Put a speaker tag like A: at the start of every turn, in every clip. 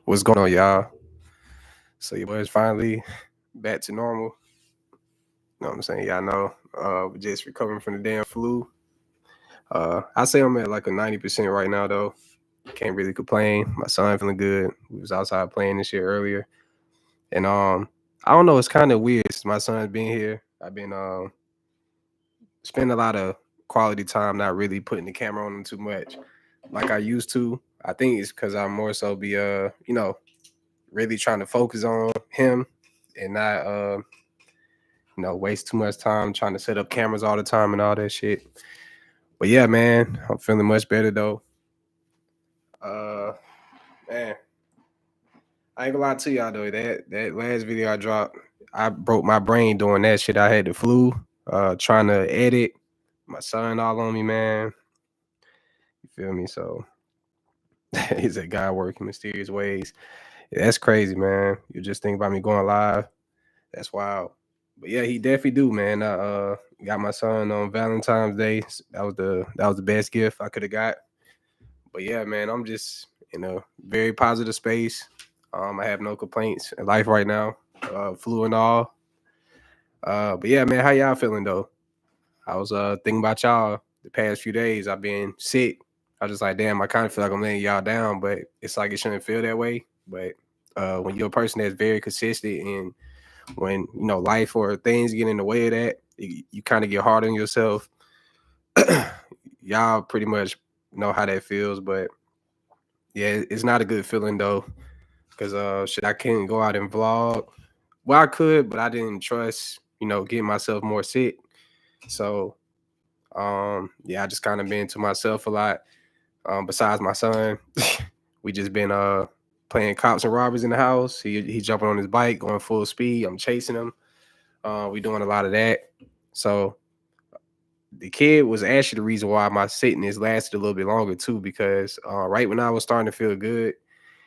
A: What's going on, y'all? So your boy's finally back to normal. You know what I'm saying? Y'all know. We're just recovering from the damn flu. I say I'm at like a 90% right now though. Can't really complain. My son feeling good. We was outside playing this shit earlier. And I don't know, it's kind of weird. Since my son's been here. I've been spending a lot of quality time not really putting the camera on him too much like I used to. I think it's because I'm more so be really trying to focus on him and not waste too much time trying to set up cameras all the time and all that shit. But yeah, man, I'm feeling much better though. Man, I ain't gonna lie to y'all though. That last video I dropped, I broke my brain doing that shit. I had the flu, trying to edit. My son all on me, man. You feel me? So he's a guy working mysterious ways. Yeah, that's crazy, man. You just think about me going live. That's wild. But yeah, he definitely do, man. I got my son on Valentine's Day. That was the best gift I could have got. But yeah, man, I'm just in a very positive space. I have no complaints in life right now. Flu and all. But yeah, man, how y'all feeling though? I was thinking about y'all the past few days. I've been sick. I was just like, damn, I kind of feel like I'm letting y'all down, but it's like it shouldn't feel that way. But when you're a person that's very consistent and when life or things get in the way of that, you kind of get hard on yourself. Y'all pretty much know how that feels, but yeah, it's not a good feeling though, because shit, I couldn't go out and vlog. Well, I could, but I didn't trust getting myself more sick. So yeah, I just kind of been to myself a lot. Besides my son, we just been playing cops and robbers in the house. He's jumping on his bike, going full speed. I'm chasing him. We doing a lot of that. So the kid was actually the reason why my sickness lasted a little bit longer too, because right when I was starting to feel good,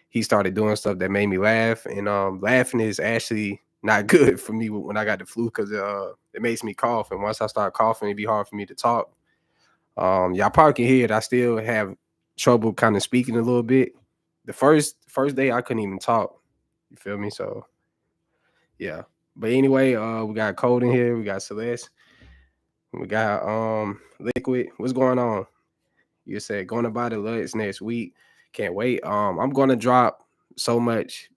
A: he started doing stuff that made me laugh, and laughing is actually not good for me when I got the flu because it makes me cough, and once I start coughing, it'd be hard for me to talk. Y'all probably can hear it. I still have trouble kind of speaking a little bit. The first day I couldn't even talk. You feel me? So yeah. But anyway, we got Cold in here. We got Celeste. We got Liquid. What's going on? You said going to buy the Luts next week. Can't wait. I'm gonna drop so much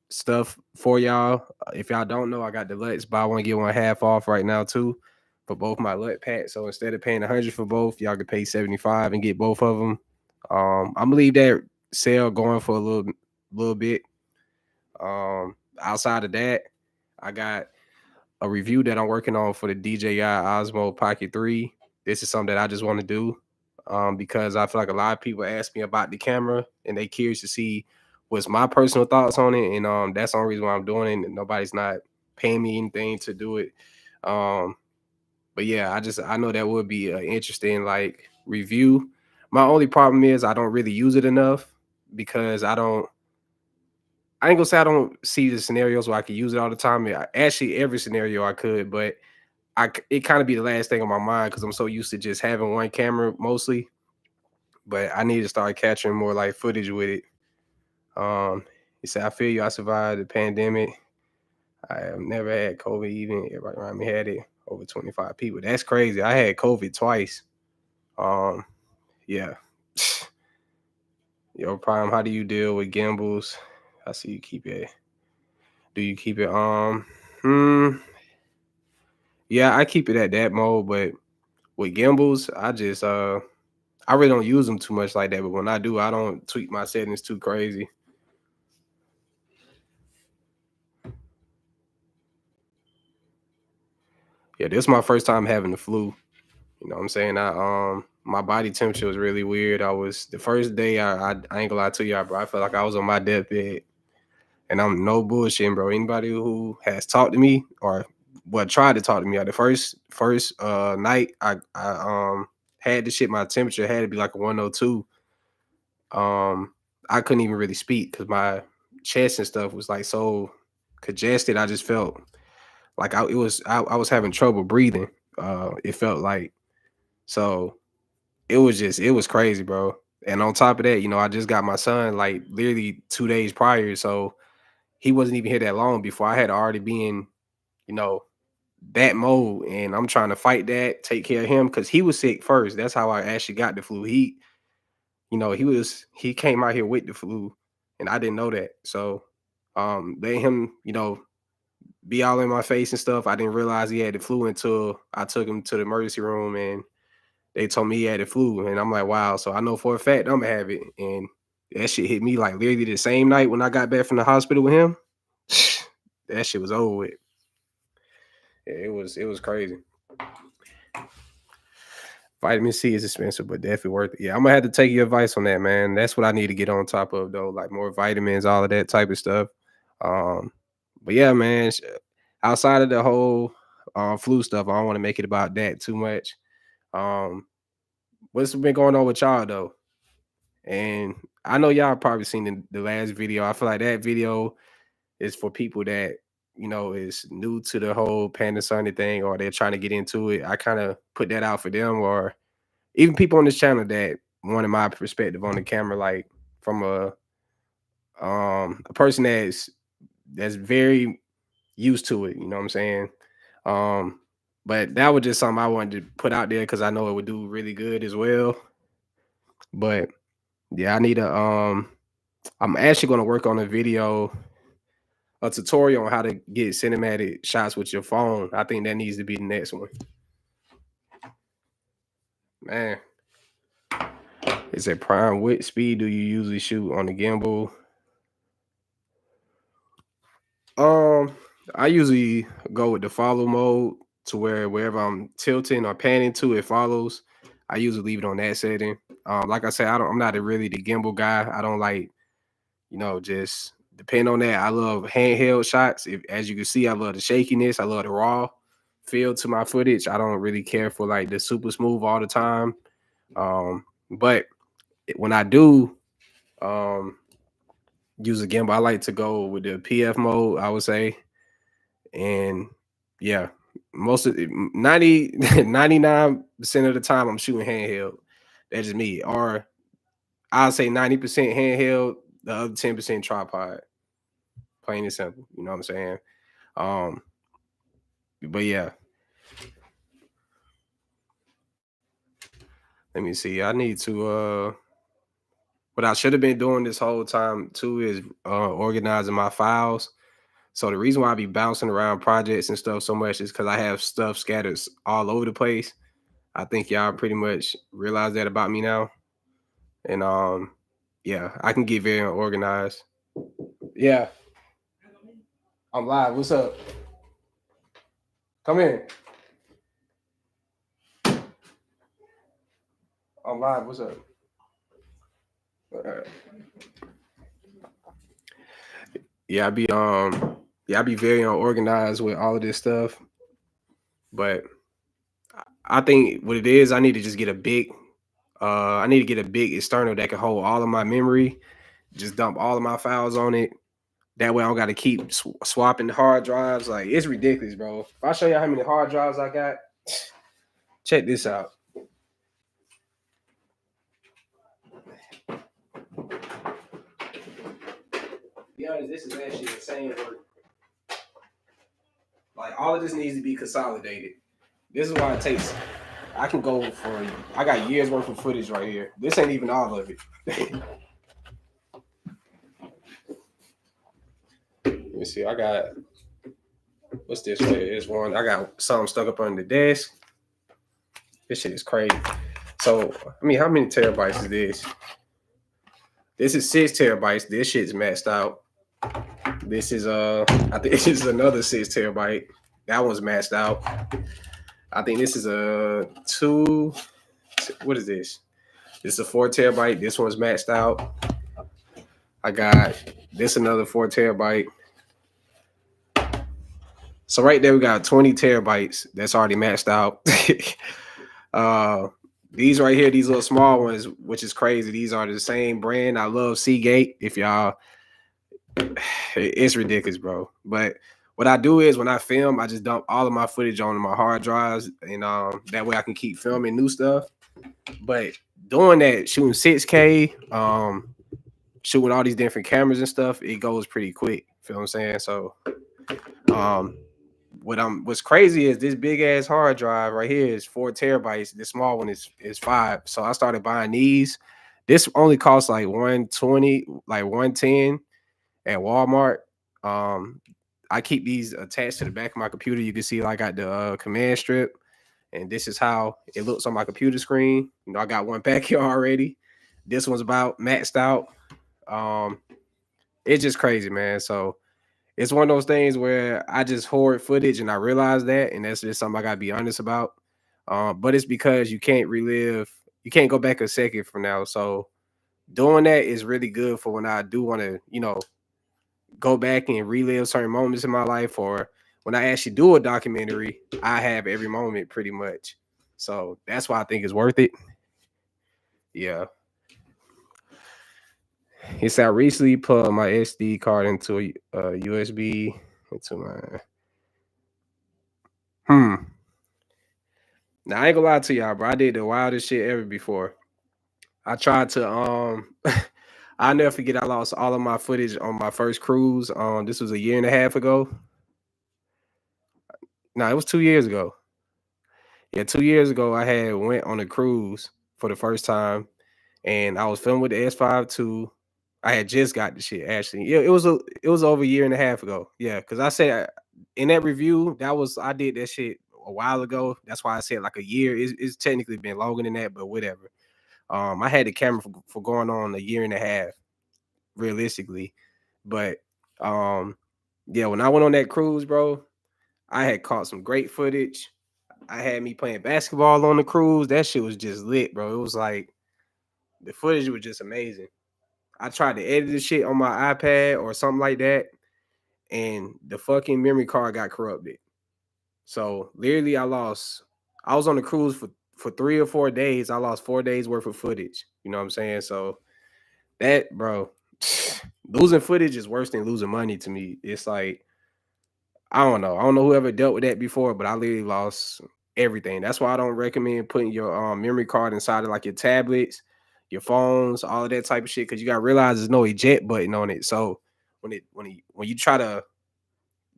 A: stuff for y'all. If y'all don't know, I got the Luts buy one get one half off right now too for both my Lut packs. So instead of paying 100 for both, y'all can pay 75 and get both of them. I'm gonna leave that sale going for a little bit. Outside of that, I got a review that I'm working on for the DJI Osmo Pocket 3. This is something that I just want to do because I feel like a lot of people ask me about the camera and they curious to see what's my personal thoughts on it. And that's the only reason why I'm doing it. And nobody's not paying me anything to do it. But yeah, I know that would be an interesting like review. My only problem is I don't really use it enough because I ain't gonna say I don't see the scenarios where I could use it all the time. Actually, every scenario I could, but it kind of be the last thing on my mind because I'm so used to just having one camera mostly. But I need to start capturing more like footage with it. He said, "I feel you. I survived the pandemic. I have never had COVID. Even everybody around me had it. Over 25 people. That's crazy. I had COVID twice. Um, yeah. Yo, Prime, how do you deal with gimbals? I see you keep it. Do you keep it? Yeah, I keep it at that mode, but with gimbals, I really don't use them too much like that. But when I do, I don't tweak my settings too crazy. Yeah, this is my first time having the flu. You know what I'm saying? My body temperature was really weird. I was the first day I ain't gonna lie to y'all, bro. I felt like I was on my deathbed. And I'm no bullshit, bro. Anybody who has talked to me or tried to talk to me, the first night I had the shit, my temperature had to be like a 102. I couldn't even really speak because my chest and stuff was like so congested. I just felt like I was having trouble breathing. It felt like so it was crazy, bro. And on top of that, you know, I just got my son like literally 2 days prior. So he wasn't even here that long before I had already been, you know, that mode. And I'm trying to fight that, take care of him because he was sick first. That's how I actually got the flu. You know, he came out here with the flu and I didn't know that. So let him, you know, be all in my face and stuff. I didn't realize he had the flu until I took him to the emergency room and they told me he had the flu. And I'm like, wow. So I know for a fact I'm gonna have it. And that shit hit me like literally the same night when I got back from the hospital with him. That shit was over with. Yeah, it was crazy. Vitamin C is expensive, but definitely worth it. Yeah, I'm gonna have to take your advice on that, man. That's what I need to get on top of though, like more vitamins, all of that type of stuff. Um, but yeah, man, outside of the whole flu stuff, I don't want to make it about that too much. Um, what's been going on with y'all though? And I know y'all probably seen the last video. I feel like that video is for people that is new to the whole Panasonic thing, or they're trying to get into it. I kind of put that out for them, or even people on this channel that wanted my perspective on the camera, like from a person that's very used to it. You know what I'm saying? Um, but that was just something I wanted to put out there because I know it would do really good as well. But yeah, I need a I'm actually gonna work on a tutorial on how to get cinematic shots with your phone. I think that needs to be the next one. Man, it said Prime, what speed do you usually shoot on the gimbal? Um, I usually go with the follow mode to where wherever I'm tilting or panning to, it follows. I usually leave it on that setting. Like I said, I'm not really the gimbal guy. I don't like, just depend on that. I love handheld shots. As you can see, I love the shakiness. I love the raw feel to my footage. I don't really care for like the super smooth all the time. But when I do use a gimbal, I like to go with the PF mode, I would say. And yeah, most of 99% of the time I'm shooting handheld. That's just me. Or I'll say 90% handheld, the other 10% tripod. Plain and simple. You know what I'm saying? Um, but yeah, let me see. I need to what I should have been doing this whole time too is organizing my files. So the reason why I be bouncing around projects and stuff so much is because I have stuff scattered all over the place. I think y'all pretty much realize that about me now. And yeah, I can get very unorganized. Yeah, I'm live. What's up? Come in. I'm live. What's up? Uh, yeah, I be very unorganized with all of this stuff. But I think what it is, I need to get a big external that can hold all of my memory, just dump all of my files on it. That way I don't got to keep swapping hard drives. Like it's ridiculous, bro. If I show you how many hard drives I got, check this out. To be honest, this is actually insane work. Like all of this needs to be consolidated. This is why it takes. I can go for. I got years worth of footage right here. This ain't even all of it. Let me see. I got. What's this? There's one. I got something stuck up on the desk. This shit is crazy. So, I mean, how many terabytes is this? This is 6 terabytes. This shit's maxed out. This is I think this is another 6 terabyte. That one's maxed out. I think this is a two. What is this? This is a 4 terabyte. This one's maxed out. I got this another 4 terabyte. So right there we got 20 terabytes that's already maxed out. These right here, these little small ones, which is crazy. These are the same brand. I love Seagate. If y'all, it's ridiculous, bro. But what I do is when I film, I just dump all of my footage on my hard drives, and that way I can keep filming new stuff. But doing that, shooting 6K, shooting all these different cameras and stuff, it goes pretty quick. Feel what I'm saying? So um what's crazy is this big ass hard drive right here is 4 terabytes. This small one is 5. So I started buying these. This only costs like 120, like 110 at Walmart. Um, I keep these attached to the back of my computer. You can see like I got the command strip, and this is how it looks on my computer screen. You know, I got one back here already. This one's about maxed out. Um, it's just crazy, man. So it's one of those things where I just hoard footage and I realize that, and that's just something I gotta be honest about. But it's because you can't go back a second from now. So doing that is really good for when I do want to, go back and relive certain moments in my life, or when I actually do a documentary, I have every moment pretty much. So that's why I think it's worth it. Yeah. It's I recently put my SD card into a USB into my hmm. Now I ain't gonna lie to y'all, bro. I did the wildest shit ever before. I tried to I'll never forget I lost all of my footage on my first cruise. This was a year and a half ago. No, it was 2 years ago. Yeah, 2 years ago I had went on a cruise for the first time, and I was filming with the S5 II. I had just got the shit actually. Yeah, it was over a year and a half ago. Yeah, because I said in that review that was I did that shit a while ago. That's why I said like a year. It's technically been longer than that, but whatever. I had the camera for going on a year and a half, realistically. But yeah, when I went on that cruise, bro, I had caught some great footage. I had me playing basketball on the cruise. That shit was just lit, bro. It was like the footage was just amazing. I tried to edit the shit on my iPad or something like that, and the fucking memory card got corrupted. So literally, I was on the cruise for 3 or 4 days. I lost 4 days worth of footage. You know what I'm saying? So that, bro, losing footage is worse than losing money to me. It's like I don't know. I don't know whoever dealt with that before, but I literally lost everything. That's why I don't recommend putting your memory card inside of like your tablets, your phones, all of that type of shit. Because you gotta realize there's no eject button on it. So when you try to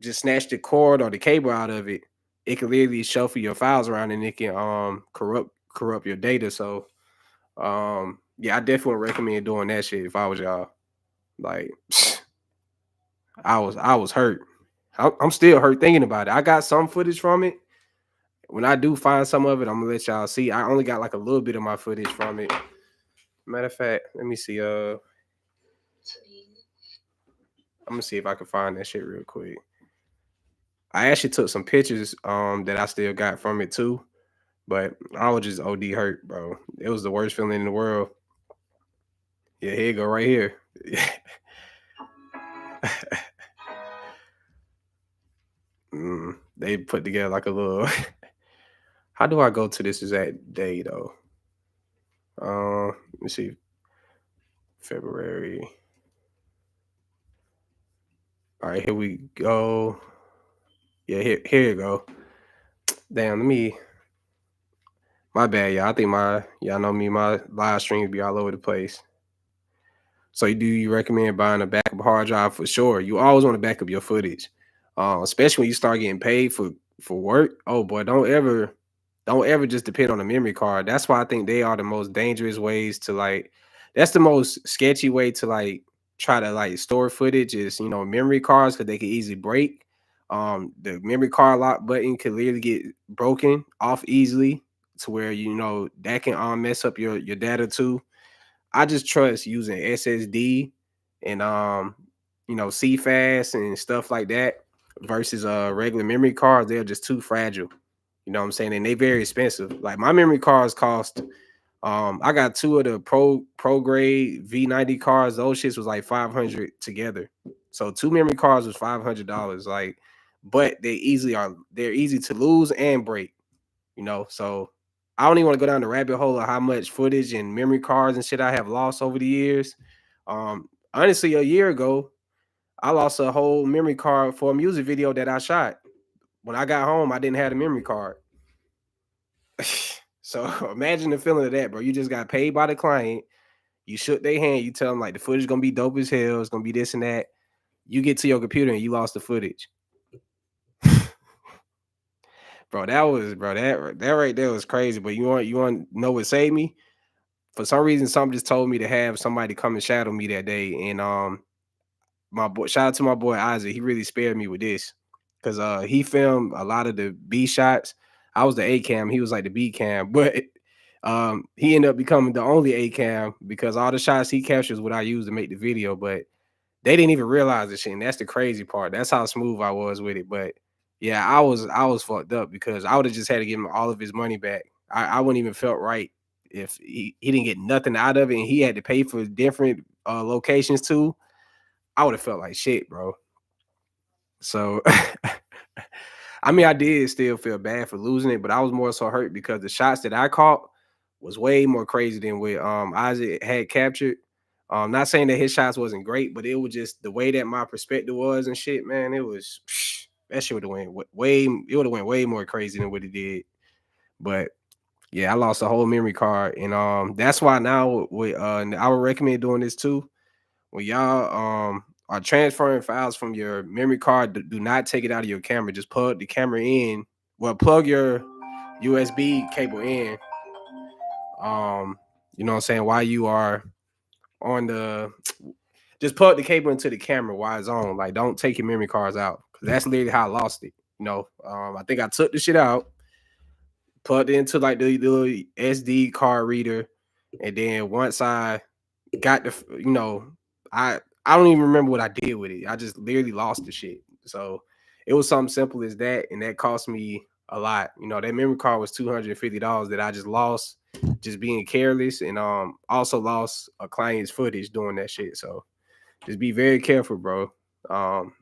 A: just snatch the cord or the cable out of it, it can literally shuffle your files around and it can corrupt your data. So yeah, I definitely recommend doing that shit if I was y'all. Like I was hurt. I'm still hurt thinking about it. I got some footage from it. When I do find some of it, I'm gonna let y'all see. I only got like a little bit of my footage from it. Matter of fact, let me see. I'm gonna see if I can find that shit real quick. I actually took some pictures that I still got from it too, but I was just OD hurt, bro. It was the worst feeling in the world. Yeah, here you go, right here. They put together like a little. How do I go to this exact day though? Let me see. February. All right, here we go. Yeah, here you go. Damn, let me. My bad, y'all. I think y'all know me. My live streams be all over the place. So do you recommend buying a backup hard drive for sure? You always want to back up your footage, especially when you start getting paid for work. Oh boy, don't ever just depend on a memory card. That's why I think they are the most dangerous ways to like. That's the most sketchy way to like try to like store footage is memory cards because they can easily break. The memory card lock button can literally get broken off easily to where that can mess up your data too. I just trust using SSD and CFast and stuff like that versus regular memory cards. They're just too fragile. You know what I'm saying? And they very expensive. Like my memory cards cost I got two of the pro grade V90 cards. Those shits was like 500 together. So two memory cards was $500. Like, but they're easy to lose and break. So I don't even want to go down the rabbit hole of how much footage and memory cards and shit I have lost over the years. Honestly, a year ago, I lost a whole memory card for a music video that I shot. When I got home, I didn't have a memory card. So imagine the feeling of that, bro. You just got paid by the client. You shook their hand. You tell them like the footage gonna be dope as hell. It's gonna be this and that. You get to your computer and you lost the footage, bro. That was, bro. That right there was crazy. But you want to know what saved me? For some reason, something just told me to have somebody come and shadow me that day. And my boy, shout out to my boy Isaac. He really spared me with this because he filmed a lot of the B shots. I was the A cam, he was like the B cam, but he ended up becoming the only A cam because all the shots he captures what I use to make the video. But they didn't even realize this shit. And that's the crazy part. That's how smooth I was with it. But yeah, I was fucked up because I would have just had to give him all of his money back. I wouldn't even felt right if he didn't get nothing out of it and he had to pay for different locations too. I would have felt like shit, bro. So I mean, I did still feel bad for losing it, but I was more so hurt because the shots that I caught was way more crazy than what Isaac had captured. Not saying that his shots wasn't great, but it was just the way that my perspective was and shit, man. It was that shit would have went way it would have went way more crazy than what it did. But yeah, I lost a whole memory card, and that's why now and I would recommend doing this too when y'all are transferring files from your memory card. Do not take it out of your camera. Just plug the camera in. Well, plug your USB cable in. You know what I'm saying? While you are on the, just plug the cable into the camera while it's on. Like, don't take your memory cards out because that's literally how I lost it. I think I took the shit out, plugged it into like the SD card reader, and then once I got the, I don't even remember what I did with it. I just literally lost the shit. So it was something simple as that, and that cost me a lot. That memory card was $250 that I just lost just being careless, and also lost a client's footage doing that shit. So just be very careful, bro. Um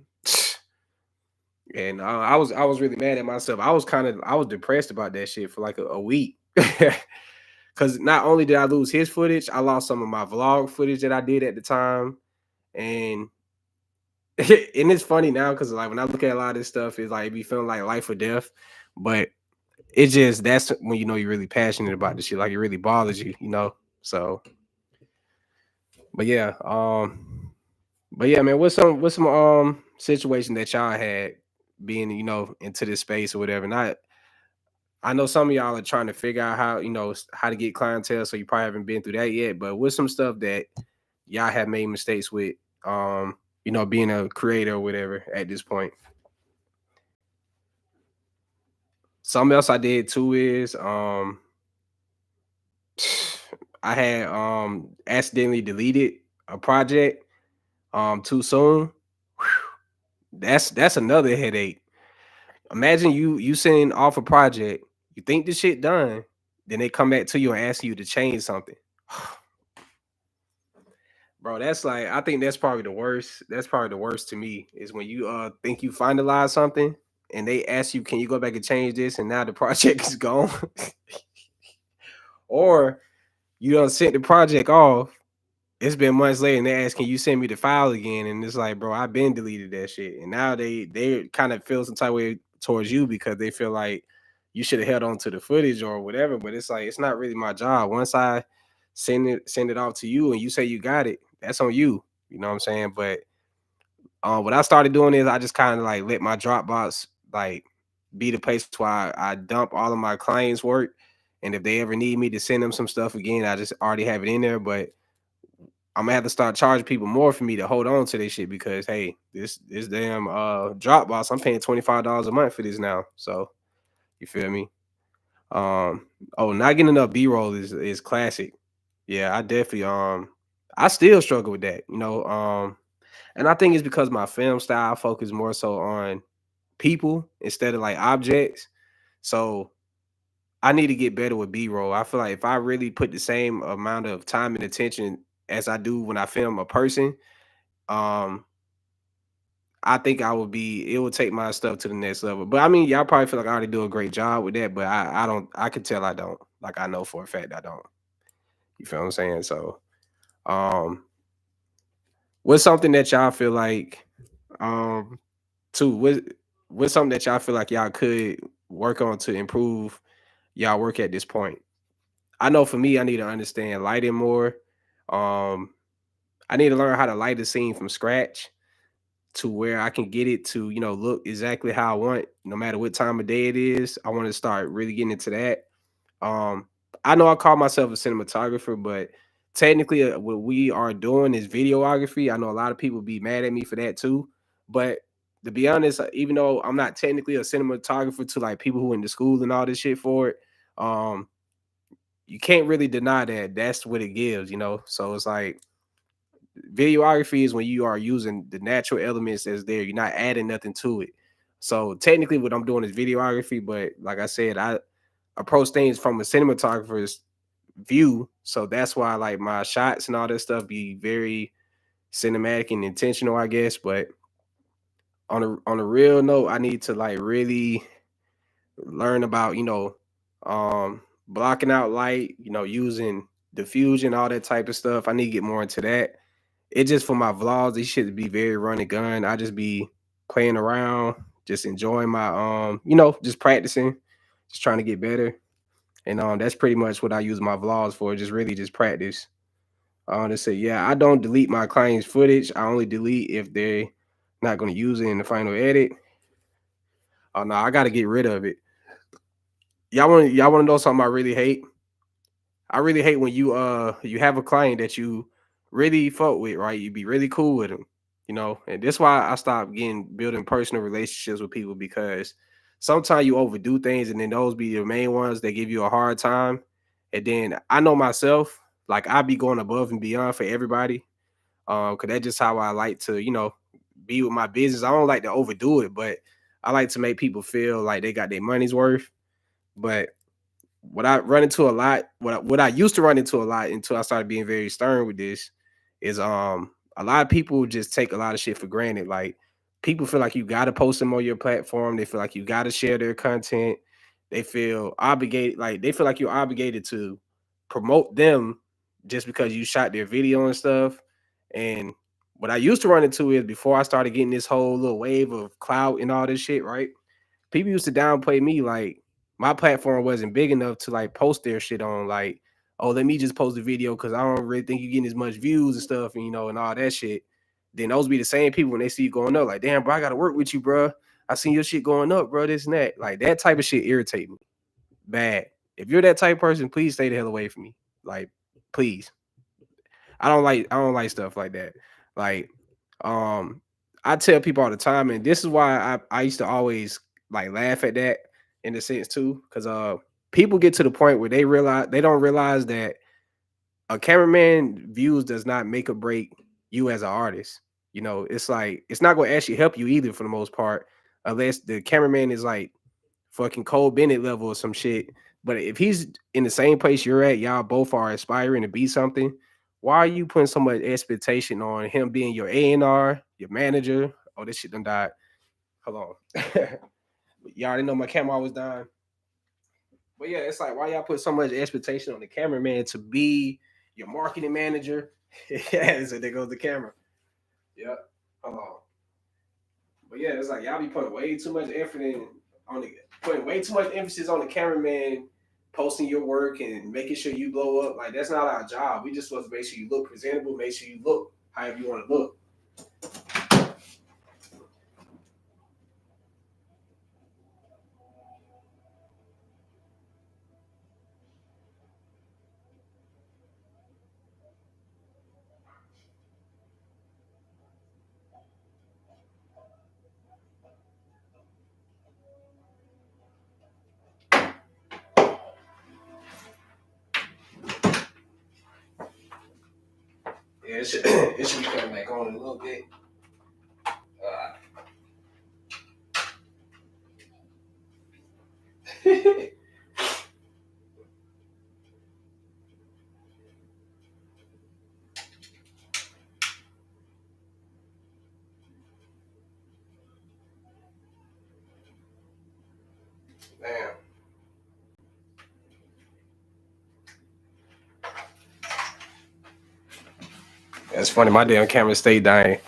A: and I was really mad at myself. I was depressed about that shit for like a week. Because not only did I lose his footage, I lost some of my vlog footage that I did at the time. And and it's funny now because like when I look at a lot of this stuff, it's like it be feeling like life or death. But it's just that's when you're really passionate about this shit, like it really bothers you. So, but yeah, man, what's some situation that y'all had being into this space or whatever? Not I know some of y'all are trying to figure out how to get clientele, so you probably haven't been through that yet. But what's some stuff that y'all have made mistakes with, being a creator or whatever at this point? Something else I did too is I had accidentally deleted a project too soon. That's another headache. Imagine you sending off a project, you think the shit done, then they come back to you and ask you to change something. Bro, that's like I think that's probably the worst. That's probably the worst to me is when you think you finalize something and they ask you, can you go back and change this? And now the project is gone. Or you don't sent the project off. It's been months later and they ask, can you send me the file again? And it's like, bro, I've been deleted that shit. And now they kind of feel some type of way towards you because they feel like you should have held on to the footage or whatever. But it's like it's not really my job. Once I send it off to you and you say you got it, that's on you. You know what I'm saying? But what I started doing is I just kind of like let my Dropbox like be the place where I dump all of my clients' work. And if they ever need me to send them some stuff again, I just already have it in there. But I'm gonna have to start charging people more for me to hold on to this shit because hey, this damn Dropbox, I'm paying $25 a month for this now. So you feel me? Um oh, not getting enough B-roll is classic. Yeah, I definitely I still struggle with that, and I think it's because my film style focus more so on people instead of like objects. So I need to get better with B-roll. I feel like if I really put the same amount of time and attention as I do when I film a person, um, I think it would take my stuff to the next level. But I mean, y'all probably feel like I already do a great job with that, but I don't I could tell I don't. Like I know for a fact I don't. You feel what I'm saying? So um what's something that y'all feel like um too what's something that y'all feel like y'all could work on to improve y'all work at this point? I know for me, I need to understand lighting more. Um, I need to learn how to light a scene from scratch to where I can get it to, look exactly how I want, no matter what time of day it is. I want to start really getting into that. Um, I know I call myself a cinematographer, but technically, what we are doing is videography. I know a lot of people be mad at me for that too, but to be honest, even though I'm not technically a cinematographer to like people who went to school and all this shit for it, um, you can't really deny that that's what it gives. So it's like videography is when you are using the natural elements that's there. You're not adding nothing to it. So technically, what I'm doing is videography, but like I said, I approach things from a cinematographer's view. So that's why like my shots and all this stuff be very cinematic and intentional, I guess. But on a real note, I need to like really learn about, blocking out light, using diffusion, all that type of stuff. I need to get more into that. It just for my vlogs, these should be very run and gun. I just be playing around, just enjoying my just practicing, just trying to get better. And that's pretty much what I use my vlogs for, just really just practice. To say, yeah, I don't delete my clients' footage. I only delete if they're not gonna use it in the final edit. Oh no, I gotta get rid of it. Y'all wanna know something I really hate? I really hate when you have a client that you really fuck with, right? You be really cool with them. And that's why I stopped getting building personal relationships with people because sometimes you overdo things and then those be the main ones that give you a hard time. And then I know myself, like I be going above and beyond for everybody. Cause that's just how I like to, be with my business. I don't like to overdo it, but I like to make people feel like they got their money's worth. But what I run into a lot, what I used to run into a lot until I started being very stern with this is a lot of people just take a lot of shit for granted. Like people feel like you gotta post them on your platform. They feel like you gotta share their content. They feel obligated, like they feel like you're obligated to promote them just because you shot their video and stuff. And what I used to run into is before I started getting this whole little wave of clout and all this shit, right? People used to downplay me like my platform wasn't big enough to like post their shit on like, oh, let me just post a video because I don't really think you're getting as much views and stuff, and all that shit. Then those be the same people when they see you going up, like, damn, bro, I gotta work with you, bro. I seen your shit going up, bro. This and that. Like that type of shit irritate me. Bad. If you're that type of person, please stay the hell away from me. Like, please. I don't like stuff like that. Like, um, I tell people all the time, and this is why I used to always like laugh at that in a sense too, because people get to the point where they don't realize that a cameraman views does not make or break you as an artist. It's like it's not going to actually help you either for the most part, unless the cameraman is like fucking Cole Bennett level or some shit. But if he's in the same place you're at, y'all both are aspiring to be something. Why are you putting so much expectation on him being your A&R, your manager? Oh, this shit done died. Hold on. Y'all already know my camera was dying. But yeah, it's like why y'all put so much expectation on the cameraman to be your marketing manager? Yeah, so there goes the camera. Yep. Hold on. But yeah, it's like y'all be putting way too much effort in on the putting way too much emphasis on the cameraman posting your work and making sure you blow up. Like that's not our job. We just supposed to make sure you look presentable, make sure you look however you want to look. Yeah, it should be coming back on in a little bit. Damn. That's funny. My damn camera stayed dying.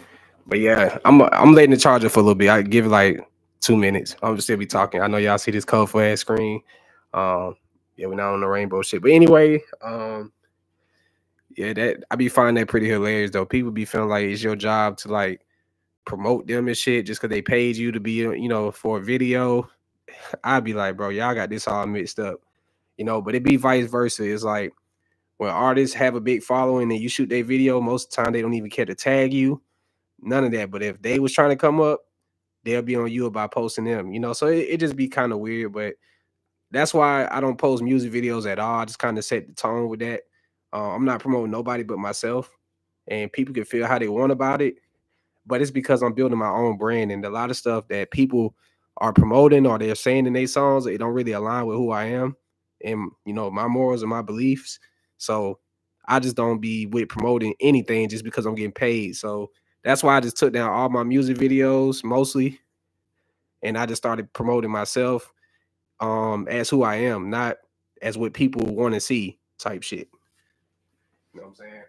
A: But yeah, I'm letting it charge it for a little bit. I give it like 2 minutes. I'm just still be talking. I know y'all see this colorful ass screen. Um, Yeah, we're not on the rainbow shit. But anyway, yeah, that I be finding that pretty hilarious though. People be feeling like it's your job to like promote them and shit just because they paid you to be, for a video. I'd be like, bro, y'all got this all mixed up, But it be vice versa. It's like when artists have a big following and you shoot their video, most of the time they don't even care to tag you. None of that. But if they was trying to come up, they'll be on you about posting them. So it just be kind of weird. But that's why I don't post music videos at all. I just kind of set the tone with that. I'm not promoting nobody but myself, and people can feel how they want about it. But it's because I'm building my own brand, and a lot of stuff that people are promoting or they're saying in their songs, it don't really align with who I am and my morals and my beliefs. So I just don't be with promoting anything just because I'm getting paid. So that's why I just took down all my music videos mostly, and I just started promoting myself as who I am, not as what people want to see type shit. You know what I'm saying?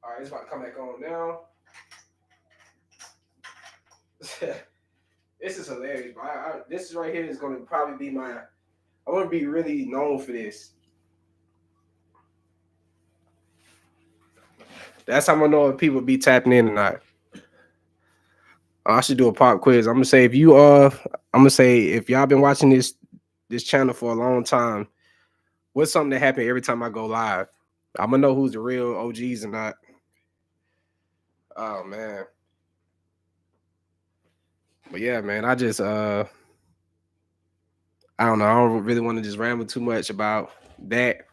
A: All right, it's about to come back on now. This is hilarious, bro. This is right here is going to probably be my. I want to be really known for this. That's how I'm gonna know if people be tapping in or not. I should do a pop quiz. I'm gonna say if y'all been watching this channel for a long time, what's something that happened every time I go live? I'm gonna know who's the real OGs or not. Oh man. But yeah, man, I don't know. I don't really want to just ramble too much about that.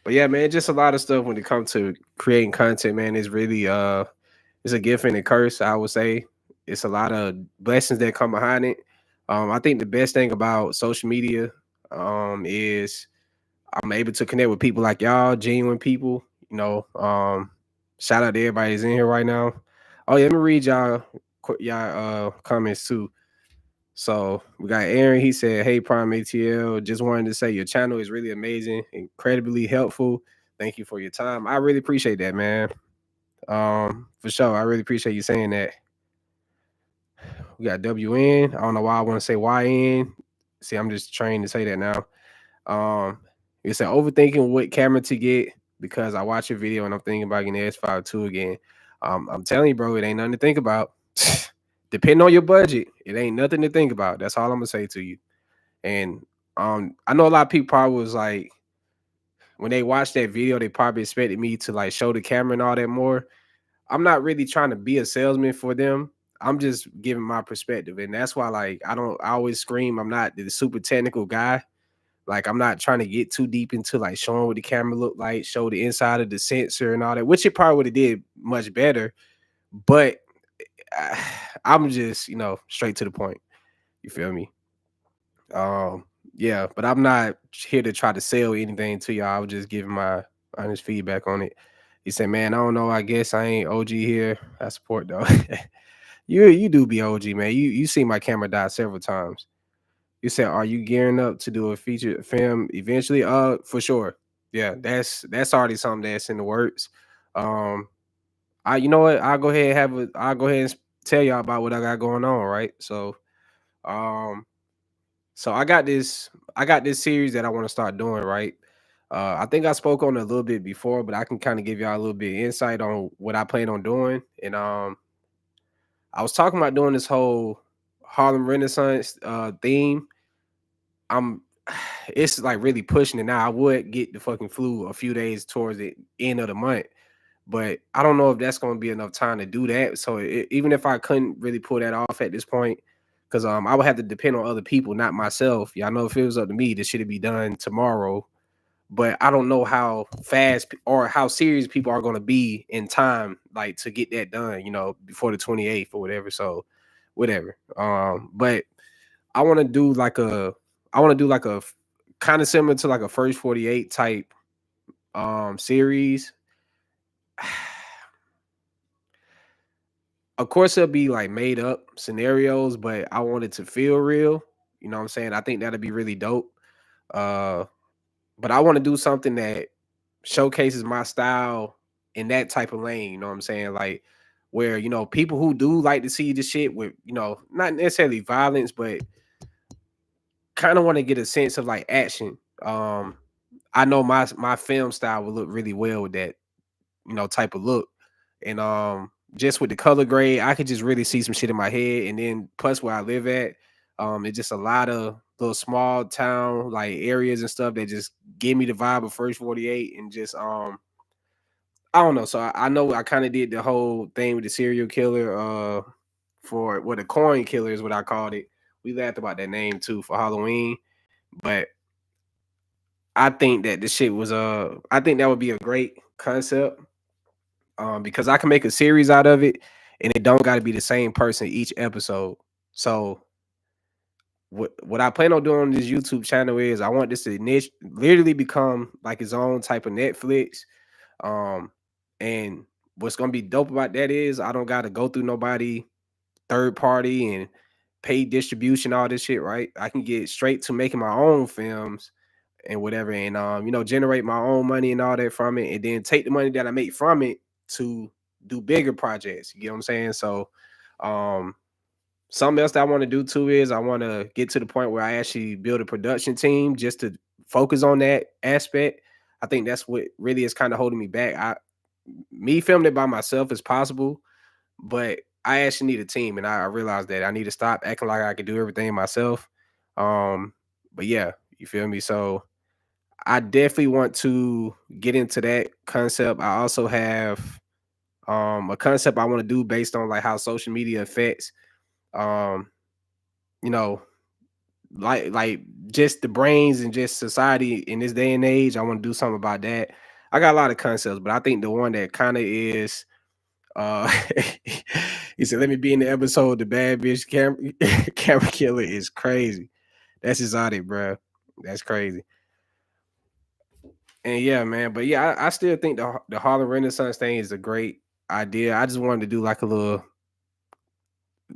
A: But yeah, man, just a lot of stuff when it comes to creating content, man. It's really it's a gift and a curse, I would say. It's a lot of blessings that come behind it. I think the best thing about social media is I'm able to connect with people like y'all, genuine people. Shout out to everybody that's in here right now. Oh yeah, let me read y'all comments too. So we got Aaron. He said, "Hey PrimeAtl, just wanted to say your channel is really amazing, incredibly helpful. Thank you for your time. I really appreciate that, man. For sure, I really appreciate you saying that." We got WN. I don't know why I want to say YN. See, I'm just trained to say that now. It said overthinking what camera to get because I watch your video and I'm thinking about getting the S5 II again. I'm telling you, bro, it ain't nothing to think about. Depending on your budget, it ain't nothing to think about. That's all I'm gonna say to you. And I know a lot of people probably was like, when they watched that video, they probably expected me to like show the camera and all that more. I'm not really trying to be a salesman for them. I'm just giving my perspective. And that's why like I always scream I'm not the super technical guy. Like I'm not trying to get too deep into like showing what the camera look like, show the inside of the sensor and all that, which it probably would have did much better. But I'm just, straight to the point. You feel me? Um, yeah, but I'm not here to try to sell anything to y'all. I was just giving my honest feedback on it. He said, "Man, I don't know. I guess I ain't OG here. I support though." You do be OG, man. You see my camera die several times. You said, "Are you gearing up to do a feature film eventually?" For sure. Yeah, that's already something that's in the works. Um, you know what? I'll go ahead and tell y'all about what I got going on, right? Um, so I got this series that I want to start doing, right? I think I spoke on it a little bit before, but I can kind of give y'all a little bit of insight on what I plan on doing. And I was talking about doing this whole Harlem Renaissance theme. I'm it's like really pushing it now. I would get the fucking flu a few days towards the end of the month, but I don't know if that's going to be enough time to do that. So even if I couldn't really pull that off at this point, because I would have to depend on other people, not myself. Y'all know if it was up to me, this should be done tomorrow. But I don't know how fast or how serious people are going to be in time, like to get that done, before the 28th or whatever. So, whatever. But I want to do like a, I want to do like a kind of similar to like a first 48 type series. Of course, it'll be like made up scenarios, but I want it to feel real. You know what I'm saying? I think that'd be really dope. Uh, but I want to do something that showcases my style in that type of lane. You know what I'm saying? Like where people who do like to see the shit with not necessarily violence, but kind of want to get a sense of like action. Um, I know my film style would look really well with that, type of look. And just with the color grade, I could just really see some shit in my head. And then plus where I live at, it's just a lot of little small town like areas and stuff that just give me the vibe of First 48 and just I don't know. So I know I kind of did the whole thing with the serial killer, for what the coin killer is what I called it. We laughed about that name too for Halloween. But I think that this shit was I think that would be a great concept. Because I can make a series out of it and it don't gotta be the same person each episode. So what I plan on doing on this YouTube channel is I want this to niche literally become like its own type of Netflix. Um, and what's gonna be dope about that is I don't gotta go through nobody third party and pay distribution, all this shit, right? I can get straight to making my own films and whatever, and generate my own money and all that from it, and then take the money that I make from it to do bigger projects. You get what I'm saying? So, um, something else that I want to do too is I want to get to the point where I actually build a production team just to focus on that aspect. I think that's what really is kind of holding me back. Me filming it by myself is possible, but I actually need a team, and I realized that I need to stop acting like I can do everything myself. But yeah, you feel me? So I definitely want to get into that concept. I also have a concept I want to do based on like how social media affects um you know like just the brains and just society in this day and age. I want to do something about that. I got a lot of concepts, but I think the one that kind of is uh he said, let me be in the episode the bad bitch camera killer is crazy. That's exotic, bro. That's crazy. And yeah, man. But yeah, I still think the Harlem Renaissance thing is a great idea. I just wanted to do like a little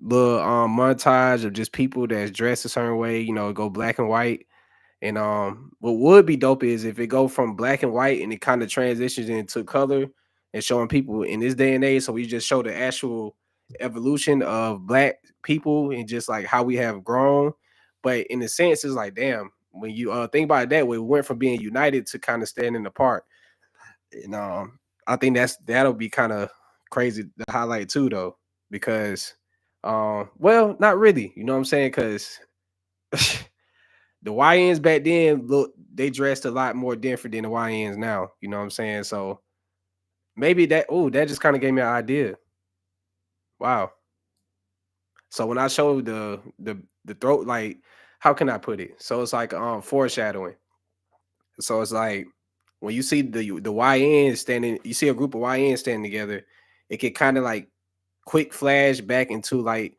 A: montage of just people that's dressed a certain way, go black and white. And what would be dope is if it go from black and white and it kind of transitions into color and showing people in this day and age. So we just show the actual evolution of black people and just like how we have grown. But in a sense, it's like, damn, when you think about it that way, we went from being united to kind of standing apart. And I think that'll be kind of crazy to highlight too, though, because well, not really, you know what I'm saying? Because the YNs back then, look, they dressed a lot more different than the YNs now. You know what I'm saying? So maybe that just kind of gave me an idea. Wow. So when I showed the throat, like, how can I put it? So it's like foreshadowing. So it's like when you see the YNs standing, you see a group of YNs standing together, it could kind of like quick flash back into like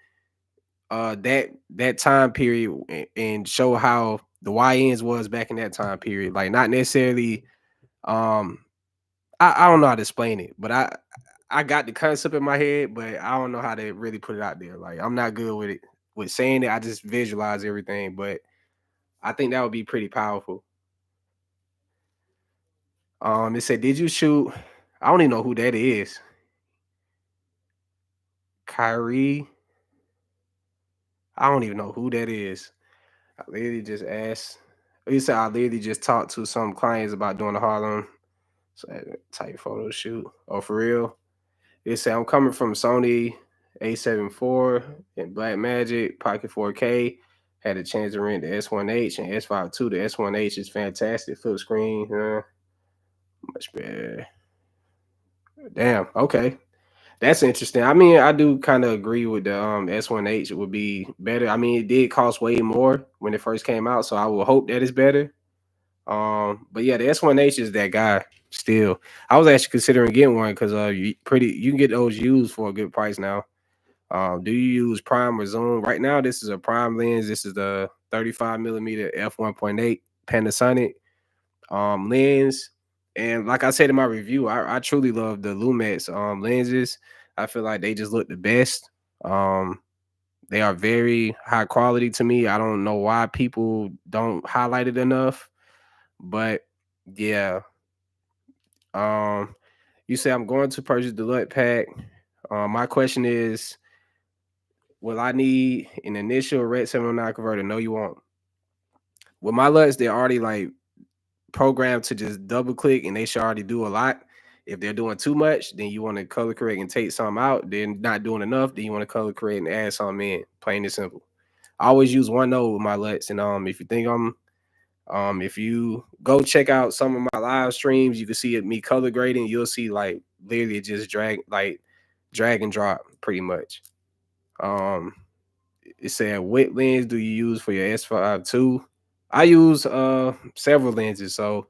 A: that time period and show how the YNs was back in that time period. Like not necessarily um I don't know how to explain it, but I got the concept in my head, but I don't know how to really put it out there. Like I'm not good with it with saying it. I just visualize everything, but I think that would be pretty powerful. It said, did you shoot? I don't even know who that is. Kyrie. I don't even know who that is. I literally just asked. He said I literally just talked to some clients about doing the Harlem type photo shoot. Oh, for real? It said I'm coming from Sony A7 IV and Black Magic Pocket 4K. Had a chance to rent the S1H and S5 II. The S1H is fantastic. Flip screen, much better. Damn. Okay. That's interesting. I mean, I do kind of agree with the S1H would be better. I mean, it did cost way more when it first came out, so I will hope that it's better. But yeah, the S1H is that guy still. I was actually considering getting one because you can get those used for a good price now. Do you use prime or zoom? Right now, this is a prime lens. This is the 35 millimeter f1.8 Panasonic lens. And like I said in my review, I truly love the Lumets lenses. I feel like they just look the best. Um, they are very high quality to me. I don't know why people don't highlight it enough, but yeah. Um, you say I'm going to purchase the LUT pack. My question is, will I need an initial Red 709 converter? No, you won't. with my LUTs, they're already like programmed to just double click and they should already do a lot. If they're doing too much, then you want to color correct and take some out. They're not doing enough, then you want to color correct and add some in. Plain and simple. I always use one node with my LUTs. And if you think I'm if you go check out some of my live streams, you can see it me color grading. You'll see like literally just drag and drop pretty much. Um it said, what lens do you use for your S5 II? I use several lenses, so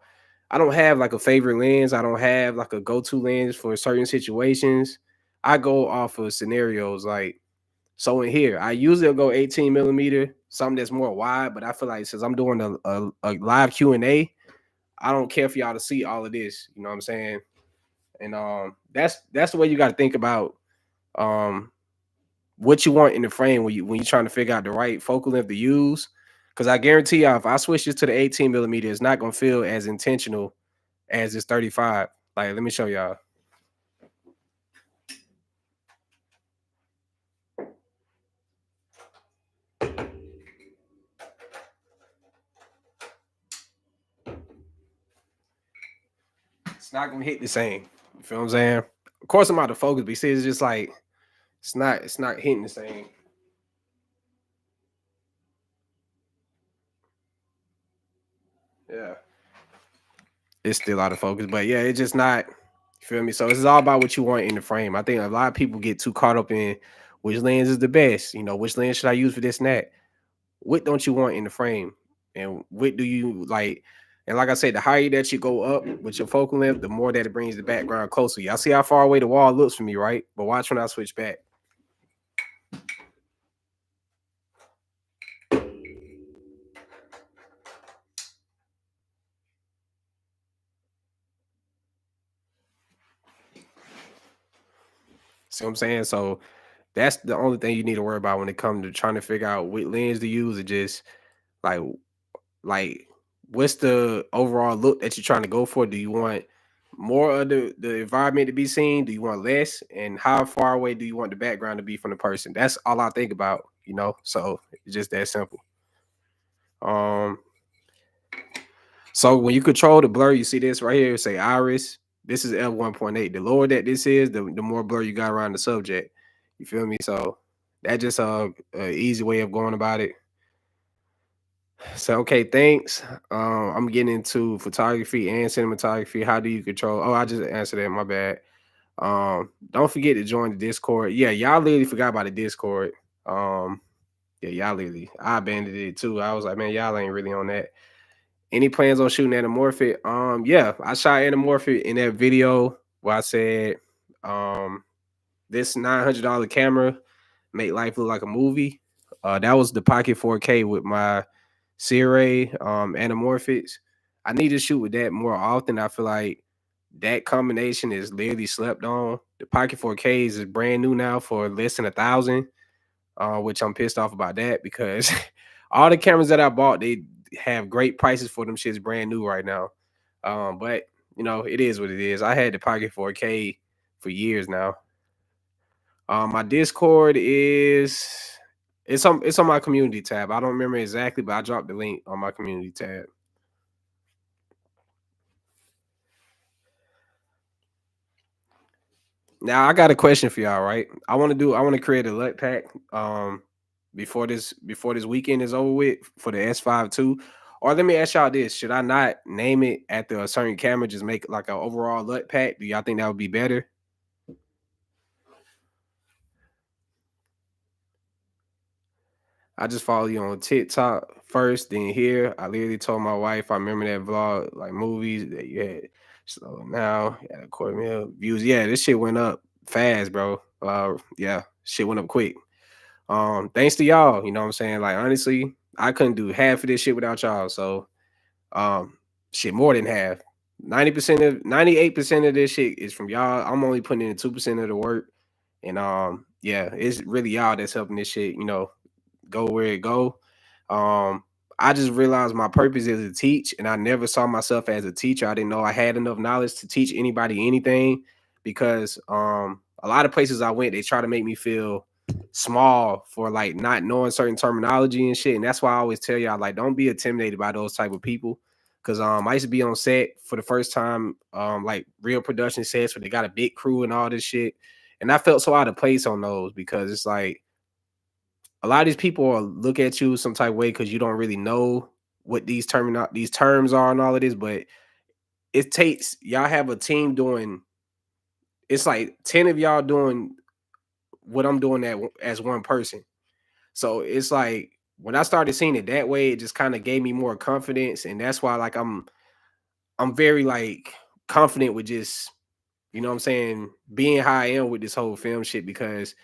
A: I don't have like a favorite lens. I don't have like a go-to lens for certain situations. I go off of scenarios. Like, so in here, I usually will go 18 millimeter, something that's more wide, but I feel like since I'm doing a live Q&A, I don't care for y'all to see all of this. You know what I'm saying? And that's the way you got to think about um what you want in the frame when you're trying to figure out the right focal length to use. Because I guarantee y'all, if I switch this to the 18 millimeter, it's not gonna feel as intentional as this 35. Like, let me show y'all. It's not gonna hit the same. You feel what I'm saying? Of course, I'm out of focus, but you see, it's just like it's not hitting the same. Yeah, it's still out of focus, but yeah, it's just not. You feel me? So it's all about what you want in the frame. I think a lot of people get too caught up in which lens is the best. Which lens should I use for this and that? What don't you want in the frame? And what do you like? And like I said, the higher that you go up with your focal length, the more that it brings the background closer. Y'all see how far away the wall looks from me, right? But watch when I switch back. See what I'm saying? So that's the only thing you need to worry about when it comes to trying to figure out what lens to use. It just like like what's the overall look that you're trying to go for? Do you want more of the environment to be seen? Do you want less? And how far away do you want the background to be from the person? That's all I think about. So it's just that simple. Um, so when you control the blur, you see this right here, say iris. This is f1.8. The lower that this is, the more blur you got around the subject. You feel me? So that just a easy way of going about it. So okay, thanks. I'm getting into photography and cinematography. How do you control? Oh, I just answered that. My bad. Don't forget to join the Discord. Yeah, y'all literally forgot about the Discord. Um, yeah, y'all literally. I abandoned it too. I was like, man, y'all ain't really on that. Any plans on shooting anamorphic? Yeah, I shot anamorphic in that video where I said, this $900 camera make life look like a movie. That was the Pocket 4K with my Sierra anamorphics. I need to shoot with that more often. I feel like that combination is literally slept on. The Pocket 4Ks is brand new now for less than 1,000, which I'm pissed off about that because all the cameras that I bought, they have great prices for them shits brand new right now. But it is what it is. I had the Pocket 4K for years now. My Discord is it's on my community tab. I don't remember exactly, but I dropped the link on my community tab. Now I got a question for y'all, right? I want to create a LUT pack before this weekend is over with for the S5 II. Or let me ask y'all this. Should I not name it after a certain camera, just make like an overall LUT pack? Do y'all think that would be better? I just follow you on TikTok first, then here. I literally told my wife I remember that vlog, like movies that you had. So now, yeah, a quarter mil views. Yeah, this shit went up fast, bro. Yeah, shit went up quick. Thanks to y'all, you know what I'm saying? Like honestly, I couldn't do half of this shit without y'all. So shit more than half. 98% of this shit is from y'all. I'm only putting in 2% of the work. And yeah, it's really y'all that's helping this shit, go where it go. Um, I just realized my purpose is to teach, and I never saw myself as a teacher. I didn't know I had enough knowledge to teach anybody anything because a lot of places I went, they try to make me feel small for like not knowing certain terminology and shit. And that's why I always tell y'all like don't be intimidated by those type of people. Cause I used to be on set for the first time, like real production sets where they got a big crew and all this shit. And I felt so out of place on those because it's like a lot of these people will look at you some type of way because you don't really know what these terms are and all of this, but it takes y'all have a team doing it's like 10 of y'all doing what I'm doing as one person. So it's like when I started seeing it that way, it just kind of gave me more confidence. And that's why like I'm very like confident with just, you know what I'm saying, being how I am with this whole film shit because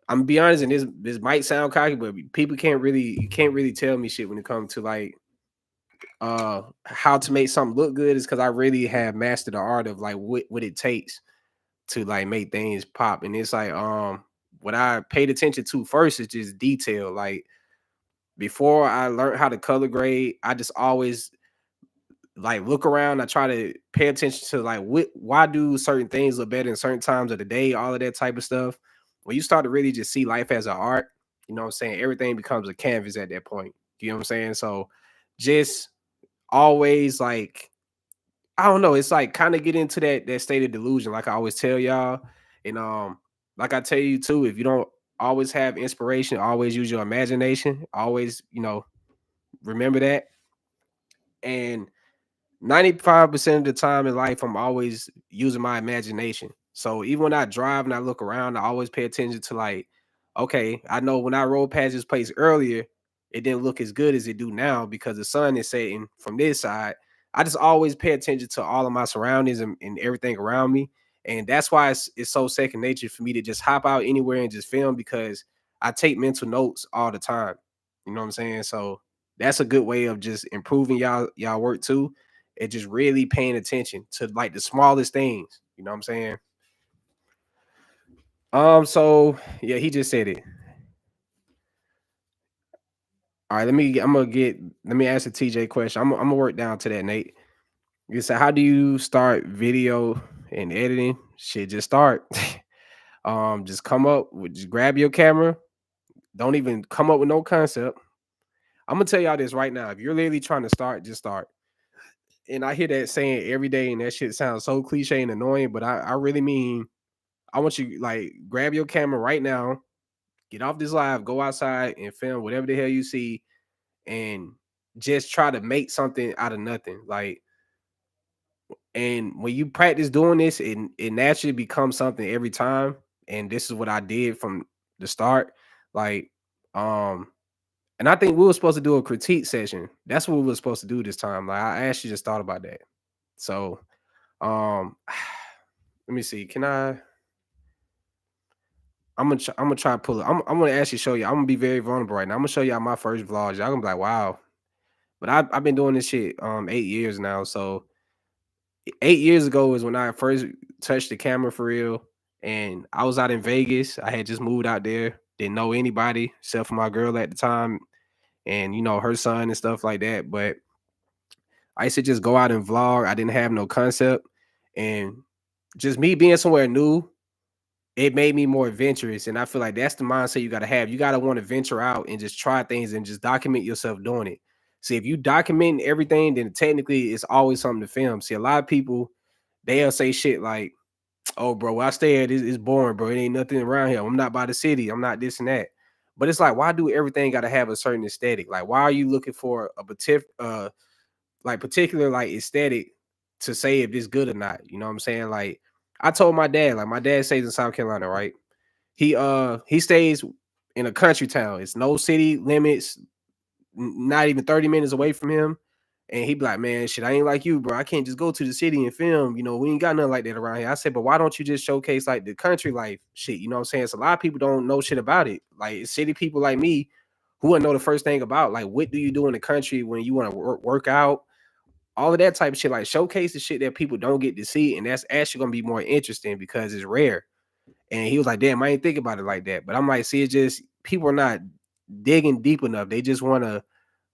A: I'm gonna be honest, and this might sound cocky, but people you can't really tell me shit when it comes to like how to make something look good is because I really have mastered the art of like what it takes to like make things pop. And it's like what I paid attention to first is just detail. Like before I learned how to color grade, I just always like look around. I try to pay attention to like why do certain things look better in certain times of the day, all of that type of stuff. When you start to really just see life as an art, you know what I'm saying? Everything becomes a canvas at that point. You know what I'm saying? So just always like I don't know, it's like kind of get into that state of delusion, like I always tell y'all. And like I tell you too, if you don't always have inspiration, always use your imagination, always, you know, remember that. And 95% of the time in life, I'm always using my imagination. So even when I drive and I look around, I always pay attention to like, okay, I know when I rode past this place earlier, it didn't look as good as it do now because the sun is setting from this side. I just always pay attention to all of my surroundings and everything around me. And that's why it's so second nature for me to just hop out anywhere and just film because I take mental notes all the time. You know what I'm saying? So that's a good way of just improving y'all work too and just really paying attention to like the smallest things. You know what I'm saying? So yeah, he just said it. All right, let me ask the TJ question. I'm gonna work down to that, Nate. You said, how do you start video and editing? Shit, just start. Just come up with just grab your camera. Don't even come up with no concept. I'm gonna tell y'all this right now. If you're literally trying to start, just start. And I hear that saying every day, and that shit sounds so cliche and annoying, but I really mean I want you like grab your camera right now, get off this live, go outside and film whatever the hell you see, and just try to make something out of nothing. Like, and when you practice doing this, it naturally becomes something every time. And this is what I did from the start. Like, um, and I think we were supposed to do a critique session. That's what we were supposed to do this time. Like, I actually just thought about that. So, let me see. Can I? I'm gonna try to pull it. I'm gonna actually show you. I'm gonna be very vulnerable right now. I'm gonna show y'all my first vlogs. Y'all gonna be like, wow. But I've been doing this shit 8 years now. So 8 years ago is when I first touched the camera for real. And I was out in Vegas. I had just moved out there. Didn't know anybody except for my girl at the time, and you know her son and stuff like that. But I used to just go out and vlog. I didn't have no concept, and just me being somewhere new it made me more adventurous. And I feel like that's the mindset you got to have. You got to want to venture out and just try things and just document yourself doing it. See, if you document everything, then technically it's always something to film. See, a lot of people, they'll say shit like, oh, bro, where I stay at is boring, bro. It ain't nothing around here. I'm not by the city. I'm not this and that. But it's like, why do everything got to have a certain aesthetic? Like, why are you looking for a particular like aesthetic to say if it's good or not? You know what I'm saying? Like, I told my dad, like my dad stays in South Carolina, right? He stays in a country town. It's no city limits, not even 30 minutes away from him. And he be like, man, shit, I ain't like you, bro. I can't just go to the city and film. You know, we ain't got nothing like that around here. I said, but why don't you just showcase like the country life shit? You know what I'm saying? So a lot of people don't know shit about it. Like city people like me who wouldn't know the first thing about like what do you do in the country when you want to work out, all of that type of shit. Like showcase the shit that people don't get to see, and that's actually gonna be more interesting because it's rare. And he was like, damn, I ain't think about it like that. But I'm like, see, it's just people are not digging deep enough. They just want to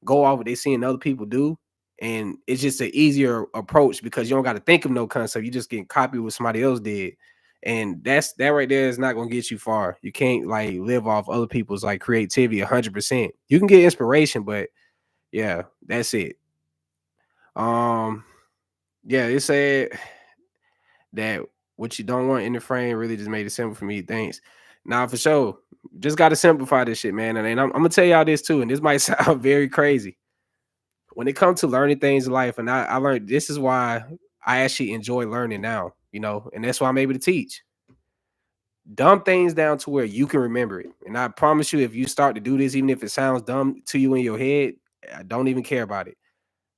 A: go off what they seeing other people do. And it's just an easier approach because you don't got to think of no concept. You just get copied what somebody else did. And that right there is not gonna get you far. You can't like live off other people's like creativity 100%. You can get inspiration, but yeah, that's it. Um, yeah, it said that what you don't want in the frame really just made it simple for me. Thanks. Now for sure, just gotta simplify this shit, man. And I'm gonna tell y'all this too, and this might sound very crazy. When it comes to learning things in life, and I learned this is why I actually enjoy learning now, and that's why I'm able to teach. Dumb things down to where you can remember it. And I promise you, if you start to do this, even if it sounds dumb to you in your head, I don't even care about it.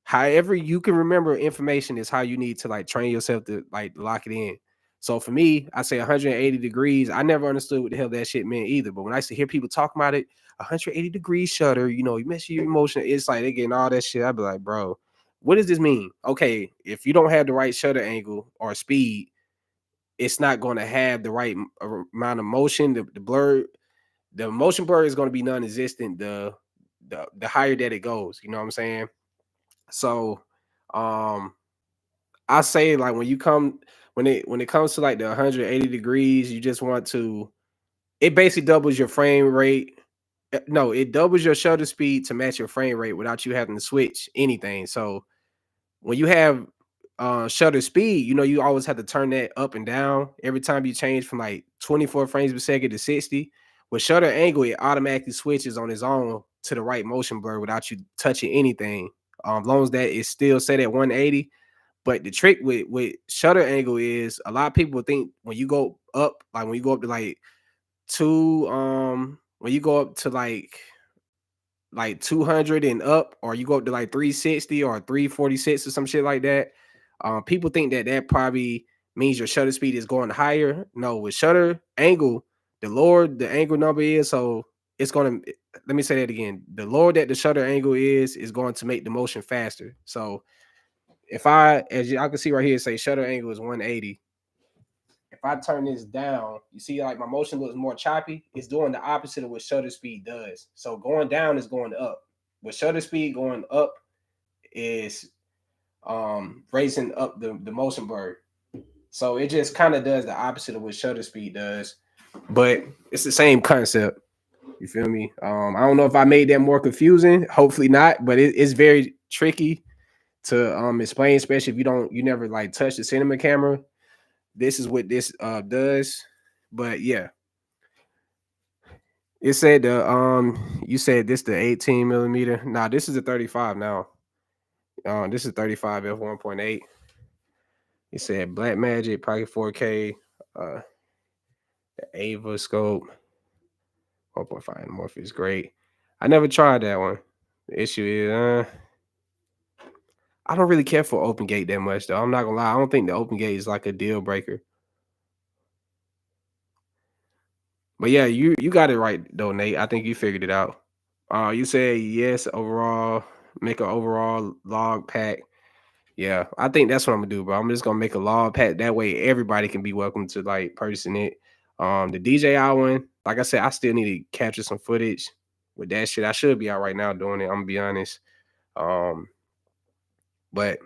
A: However, you can remember information is how you need to like train yourself to like lock it in. So for me, I say 180 degrees. I never understood what the hell that shit meant either. But when I used to hear people talk about it, 180 degree shutter, you mess your emotion. It's like they getting all that shit. I'd be like, bro, what does this mean? Okay, if you don't have the right shutter angle or speed, it's not going to have the right amount of motion. The motion blur is going to be non-existent. The higher that it goes, you know what I'm saying? So, um, I say like when it comes to like the 180 degrees, you just want to. It basically doubles your frame rate. No, it doubles your shutter speed to match your frame rate without you having to switch anything. So when you have shutter speed, you always have to turn that up and down every time you change from like 24 frames per second to 60. With shutter angle, it automatically switches on its own to the right motion blur without you touching anything. As long as that is still set at 180. But the trick with shutter angle is a lot of people think when you go up, like when you go up to like when you go up to like 200 and up, or you go up to like 360 or 346 or some shit like that. People think that probably means your shutter speed is going higher. No, with shutter angle, the lower the angle number is, so it's going to. Let me say that again. The lower that the shutter angle is going to make the motion faster. So if as I can see right here, say shutter angle is 180. If I turn this down, you see like my motion looks more choppy. It's doing the opposite of what shutter speed does. So going down is going up. With shutter speed going up is raising up the motion blur. So it just kind of does the opposite of what shutter speed does. But it's the same concept. You feel me? I don't know if I made that more confusing. Hopefully not, but it's very tricky to explain, especially if you never like touch the cinema camera. This is what this does. But yeah, it said the you said this the 18 millimeter. Nah, this is a 35 now. This is 35 f 1.8. It said Black Magic Pocket 4K, the Ava scope, 1.5 Morpheus great. I never tried that one. The issue is I don't really care for open gate that much though. I'm not gonna lie. I don't think the open gate is like a deal breaker. But yeah, you got it right though, Nate. I think you figured it out. You said yes overall, make an overall log pack. Yeah, I think that's what I'm gonna do, bro. I'm just gonna make a log pack. That way everybody can be welcome to like purchasing it. The DJI one, like I said, I still need to capture some footage with that shit. I should be out right now doing it. I'm gonna be honest. Um, but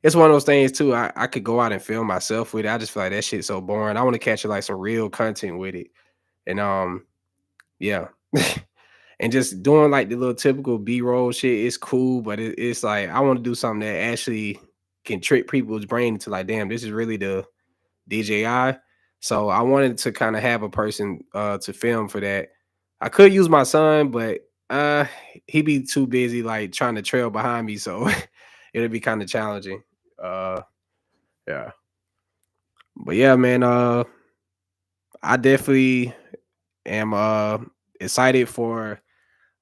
A: it's one of those things too. I could go out and film myself with it. I just feel like that shit's so boring. I want to catch like some real content with it. And yeah. And just doing like the little typical B-roll shit is cool, but it's like I want to do something that actually can trick people's brain into like, damn, this is really the DJI. So I wanted to kind of have a person to film for that. I could use my son, but he'd be too busy like trying to trail behind me, so it'd be kind of challenging. Uh yeah. But yeah, man, I definitely am excited for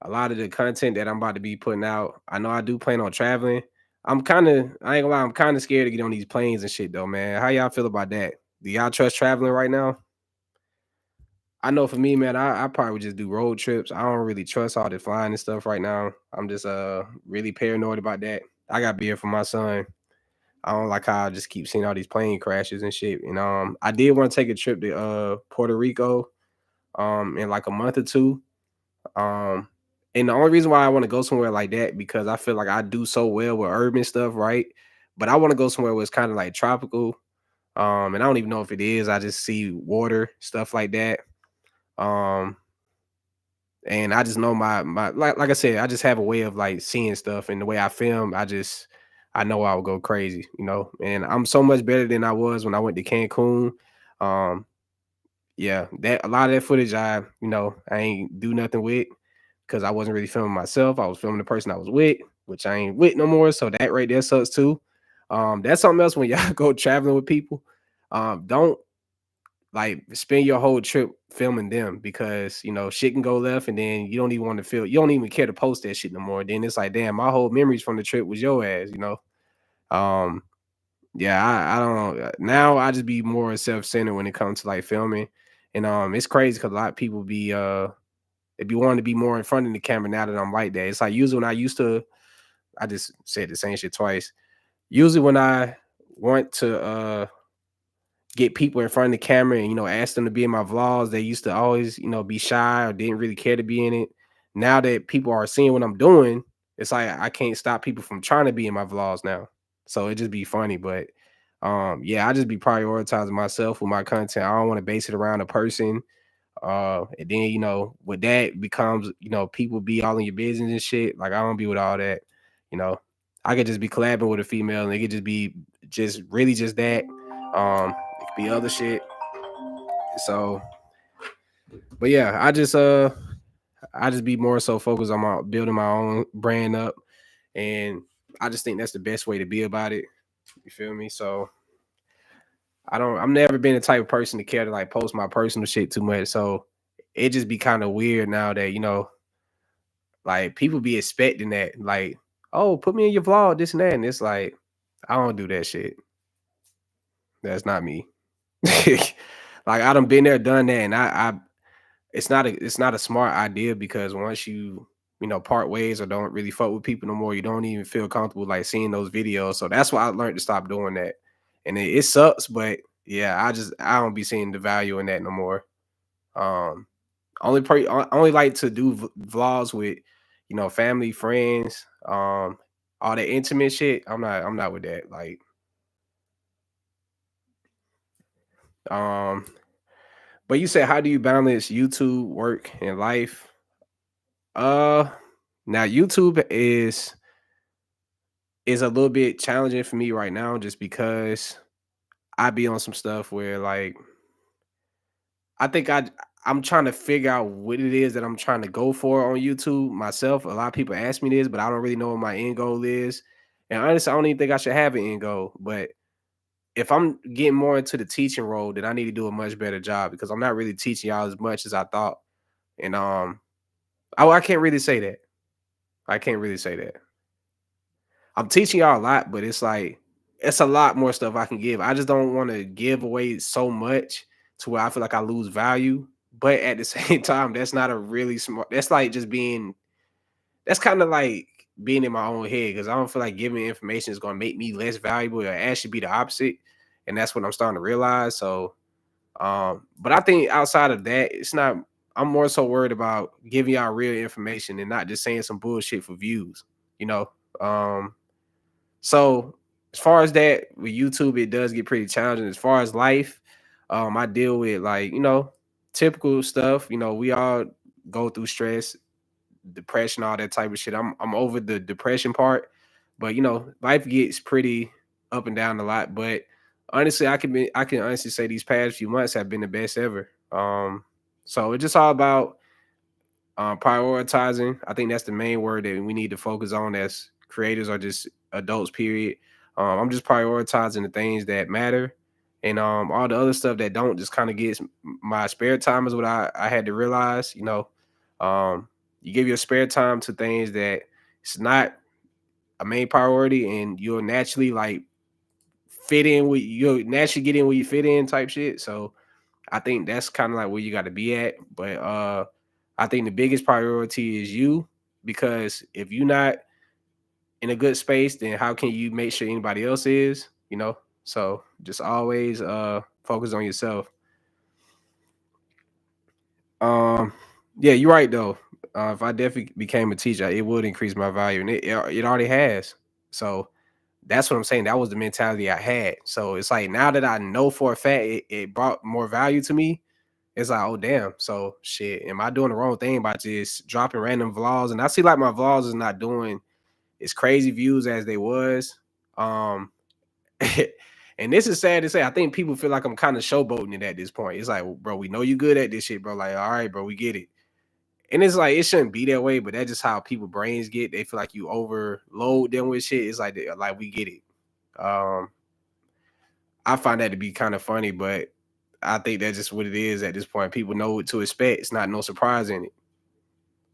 A: a lot of the content that I'm about to be putting out. I know I do plan on traveling. I ain't gonna lie, I'm kind of scared to get on these planes and shit though, man. How y'all feel about that? Do y'all trust traveling right now? I know for me, man, I probably would just do road trips. I don't really trust all the flying and stuff right now. I'm just really paranoid about that. I got beer for my son. I don't like how I just keep seeing all these plane crashes and shit. And I did want to take a trip to Puerto Rico in like a month or two. Um, and the only reason why I want to go somewhere like that because I feel like I do so well with urban stuff, right? But I want to go somewhere where it's kind of like tropical. And I don't even know if it is. I just see water, stuff like that. Um, and I just know my like I said, I just have a way of like seeing stuff, and the way I film, I know I will go crazy, you know. And I'm so much better than I was when I went to Cancun. Um, yeah, that a lot of that footage I ain't do nothing with because I wasn't really filming myself. I was filming the person I was with, which I ain't with no more. So that right there sucks too. That's something else when y'all go traveling with people. Don't like spend your whole trip filming them because shit can go left and then you don't even want to feel you don't even care to post that shit no more. Then it's like, damn, my whole memories from the trip was your ass. Um, yeah, I don't know. Now I just be more self-centered when it comes to like filming. And it's crazy because a lot of people they be wanting to be more in front of the camera now that I'm like that. It's like usually when I just said the same shit twice. Usually when I want to get people in front of the camera and ask them to be in my vlogs, they used to always be shy or didn't really care to be in it. Now that people are seeing what I'm doing, it's like I can't stop people from trying to be in my vlogs now. So it just be funny. But yeah, I just be prioritizing myself with my content. I don't want to base it around a person. And then with that becomes people be all in your business and shit. Like I don't be with all that. you know I could just be collabing with a female and it could just be just really just that. It could be other shit. So, but yeah, I just be more so focused on my building my own brand up, and I just think that's the best way to be about it. You feel me? So I'm never been the type of person to care to like post my personal shit too much. So it just be kind of weird now that like people be expecting that, like, oh, put me in your vlog, this and that, and it's like I don't do that shit. That's not me. Like I done been there, done that, and I it's not a smart idea because once you part ways or don't really fuck with people no more, you don't even feel comfortable like seeing those videos. So that's why I learned to stop doing that. And it sucks, but yeah, I don't be seeing the value in that no more. Um I only like to do vlogs with family, friends, all that intimate shit. I'm not with that. Like um but you said how do you balance YouTube, work, and life? Uh Now YouTube is a little bit challenging for me right now just because I be on some stuff where like I think I'm trying to figure out what it is that I'm trying to go for on YouTube myself. A lot of people ask me this, but I don't really know what my end goal is. And honestly, I don't even think I should have an end goal. But if I'm getting more into the teaching role, then I need to do a much better job because I'm not really teaching y'all as much as I thought. And I can't really say that. I can't really say that. I'm teaching y'all a lot, but it's like it's a lot more stuff I can give. I just don't want to give away so much to where I feel like I lose value. But at the same time, that's not a really smart. That's like just being. That's kind of like being in my own head because I don't feel like giving information is going to make me less valuable. Or actually be the opposite, and that's what I'm starting to realize. So, but I think outside of that, it's not. I'm more so worried about giving y'all real information and not just saying some bullshit for views. You know. Um, so as far as that with YouTube, it does get pretty challenging. As far as life, I deal with like, typical stuff. We all go through stress, depression, all that type of shit. I'm over the depression part, but life gets pretty up and down a lot. But honestly, I can honestly say these past few months have been the best ever. So it's just all about prioritizing. I think that's the main word that we need to focus on as creators or just adults. Period. I'm just prioritizing the things that matter, and all the other stuff that don't just kind of gets my spare time is what I had to realize. You give your spare time to things that it's not a main priority, and you'll naturally like you'll naturally get in where you fit in type shit. So I think that's kind of like where you got to be at. But I think the biggest priority is you because if you're not in a good space, then how can you make sure anybody else is? So just always focus on yourself. Um, yeah, you're right though. If I definitely became a teacher, it would increase my value, and it already has. So that's what I'm saying. That was the mentality I had. So it's like now that I know for a fact it brought more value to me, it's like, oh damn. So shit, am I doing the wrong thing by just dropping random vlogs? And I see like my vlogs is not doing as crazy views as they was. Um and this is sad to say. I think people feel like I'm kind of showboating it at this point. It's like, well, bro, we know you good at this shit, bro. Like, all right, bro, we get it. And it's like it shouldn't be that way, but that's just how people brains get. They feel like you overload them with shit. It's like we get it. Um, I find that to be kind of funny, but I think that's just what it is at this point. People know what to expect. It's not no surprise in it.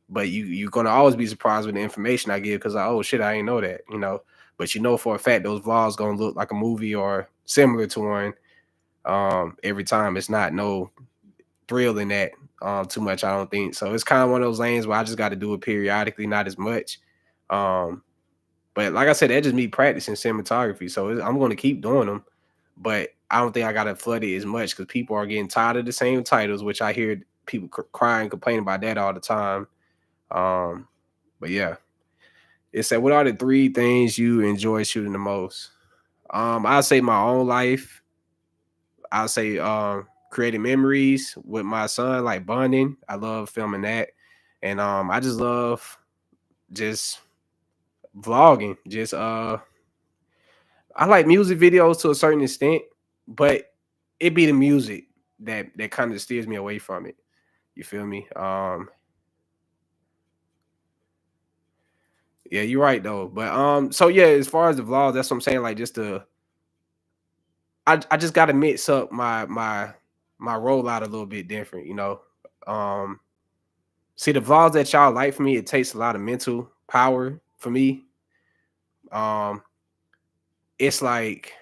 A: But you're gonna always be surprised with the information I give because like, oh shit, I ain't know that, you know. But you know for a fact those vlogs gonna look like a movie or similar to one every time. It's not no thrill in that too much, I don't think. So it's kind of one of those lanes where I just got to do it periodically, not as much. Um, but like I said, that's just me practicing cinematography. So I'm going to keep doing them, but I don't think I got to flood it as much because people are getting tired of the same titles, which I hear people cry and complain about that all the time. Um, but yeah, it said, what are the three things you enjoy shooting the most? I say my own life. I say creating memories with my son, like bonding. I love filming that. And I just love just vlogging. Just I like music videos to a certain extent, but it be the music that kind of steers me away from it. You feel me? Yeah, you're right though. But so yeah, as far as the vlogs, that's what I'm saying. Like just the I just gotta mix up my rollout a little bit different, you know. Um See the vlogs that y'all like for me, it takes a lot of mental power for me. Um, it's like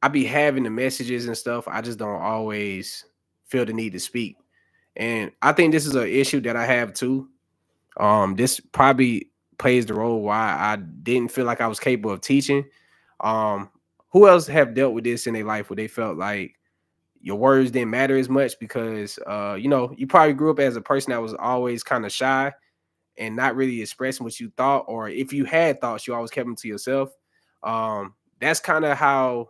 A: I be having the messages and stuff. I just don't always feel the need to speak. And I think this is an issue that I have too. This probably plays the role why I didn't feel like I was capable of teaching. Um, who else have dealt with this in their life where they felt like your words didn't matter as much because you know, you probably grew up as a person that was always kind of shy and not really expressing what you thought, or if you had thoughts, you always kept them to yourself. That's kind of how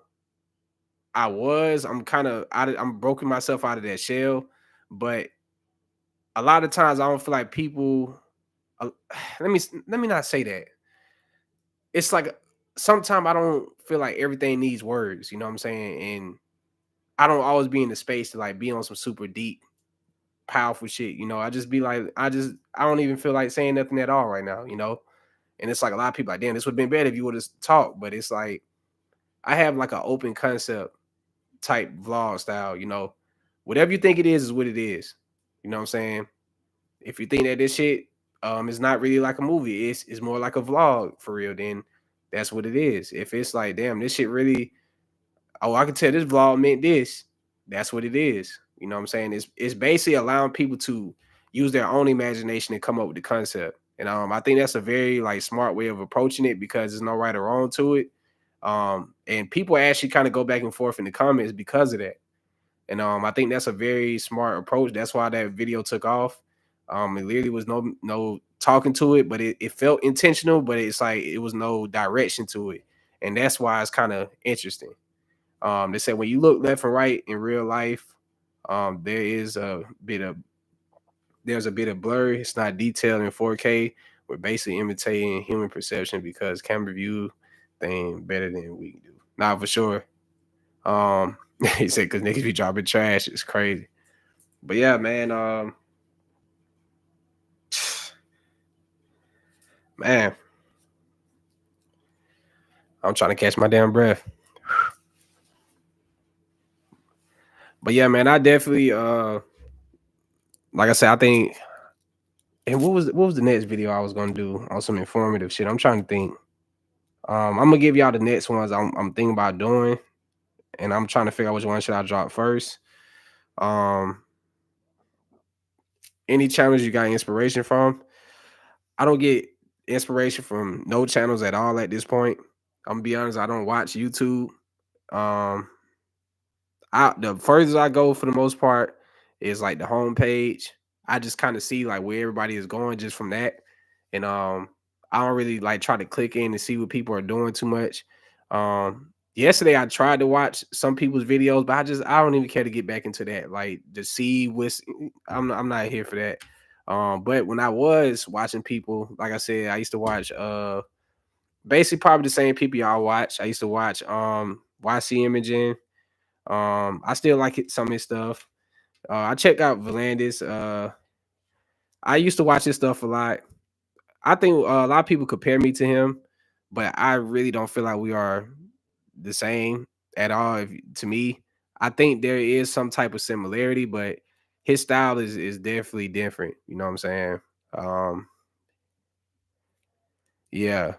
A: I was. I'm kind of I'm broken myself out of that shell, but a lot of times I don't feel like people. Uh, let me not say that. It's like sometimes I don't feel like everything needs words. You know what I'm saying? And I don't always be in the space to like be on some super deep, powerful shit. You know, I just be like, I don't even feel like saying nothing at all right now. You know, and it's like a lot of people like, damn, this would have been better if you would have talked. But it's like I have like an open concept type vlog style, you know. Whatever you think it is what it is. You know what I'm saying? If you think that this shit is not really like a movie, it's more like a vlog for real, then that's what it is. If it's like, damn, this shit really, oh, I can tell this vlog meant this, that's what it is. You know what I'm saying? It's basically allowing people to use their own imagination and come up with the concept. And I think that's a very like smart way of approaching it because there's no right or wrong to it. And people actually kind of go back and forth in the comments because of that. And I think that's a very smart approach. That's why that video took off. It literally was no talking to it, but it felt intentional, but it's like it was no direction to it. And that's why it's kind of interesting. They said when you look left and right in real life, there is there's a bit of blur. It's not detailed in 4K. We're basically imitating human perception because camera view thing better than we can do. Not for sure. He said because niggas be dropping trash. It's crazy. But yeah, man. Man, I'm trying to catch my damn breath. But yeah, man, I definitely like I said, I think. And what was the next video I was gonna do on some informative shit? I'm trying to think. I'm gonna give y'all the next ones I'm thinking about doing, and I'm trying to figure out which one should I drop first. Um, any channels you got inspiration from? I don't get inspiration from no channels at all at this point. I'm gonna be honest, I don't watch YouTube. Um, the furthest I go for the most part is like the homepage. I just kind of see like where everybody is going just from that, and I don't really like try to click in and see what people are doing too much. Yesterday I tried to watch some people's videos, but I don't even care to get back into that. Like to see what's I'm not here for that. But when I was watching people, like I said, I used to watch basically probably the same people y'all watch. I used to watch YC Imaging. I still like it, some of his stuff. I check out Volandis. I used to watch his stuff a lot. I think a lot of people compare me to him, but I really don't feel like we are the same at all. To me, I think there is some type of similarity, but his style is definitely different. You know what I'm saying? Um, yeah.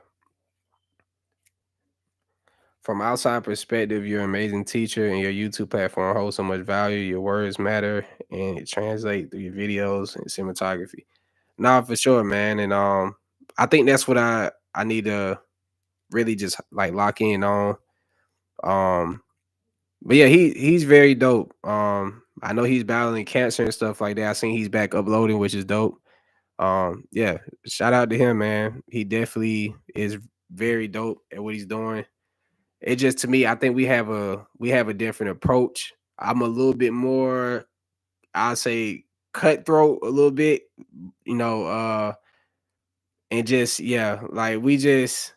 A: From outside perspective, you're an amazing teacher, and your YouTube platform holds so much value. Your words matter, and it translates through your videos and cinematography. Nah, for sure, man. And I think that's what I need to really just like lock in on. Um, but yeah, he's very dope. I know he's battling cancer and stuff like that. I seen he's back uploading, which is dope. Yeah, shout out to him, man. He definitely is very dope at what he's doing. It just to me, I think we have a different approach. I'm a little bit more, I'll say, cutthroat a little bit, you know, and just yeah, like we just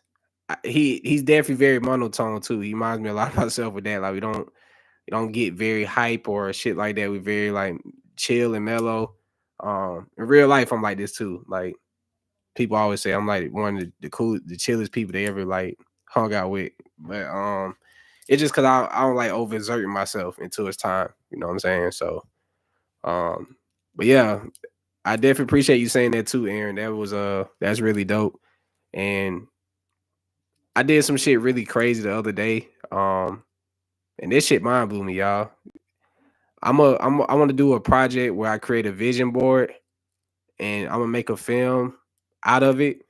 A: he's definitely very monotone too. He reminds me a lot of myself with that. Like we don't get very hype or shit like that. We're very like chill and mellow. In real life, I'm like this too. Like people always say I'm like one of the chillest people they ever like hung out with. But it's just cause I don't like overexerting myself until it's time. You know what I'm saying? So um, but yeah, I definitely appreciate you saying that too, Aaron. That's really dope. And I did some shit really crazy the other day. And this shit mind blew me, y'all. I want to do a project where I create a vision board and I'm gonna make a film out of it.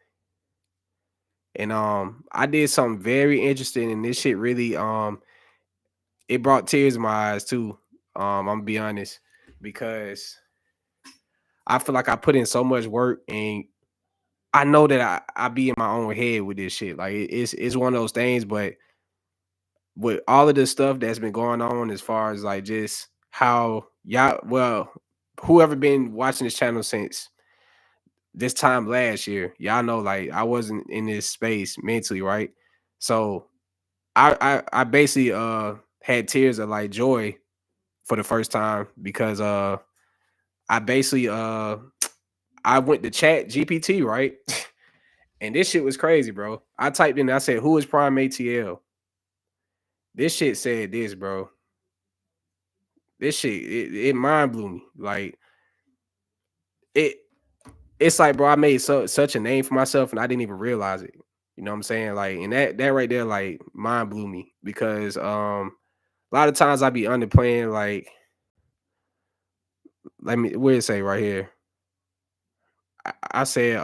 A: And I did something very interesting, and this shit really it brought tears in my eyes too. I'm gonna be honest because I feel like I put in so much work, and I know that I be in my own head with this shit. Like it's one of those things, but with all of the stuff that's been going on as far as like just how y'all whoever been watching this channel since this time last year, y'all know like I wasn't in this space mentally, right? So I basically had tears of like joy for the first time because I basically I went to chat GPT, right? And this shit was crazy, bro. I typed in, I said, who is PrimeAtl? This shit said this, bro. This shit, it mind blew me. Like it it's like, bro, I made such a name for myself and I didn't even realize it. You know what I'm saying? Like, and that right there, like, mind blew me because a lot of times I be underplaying, like, let me where it say right here. I said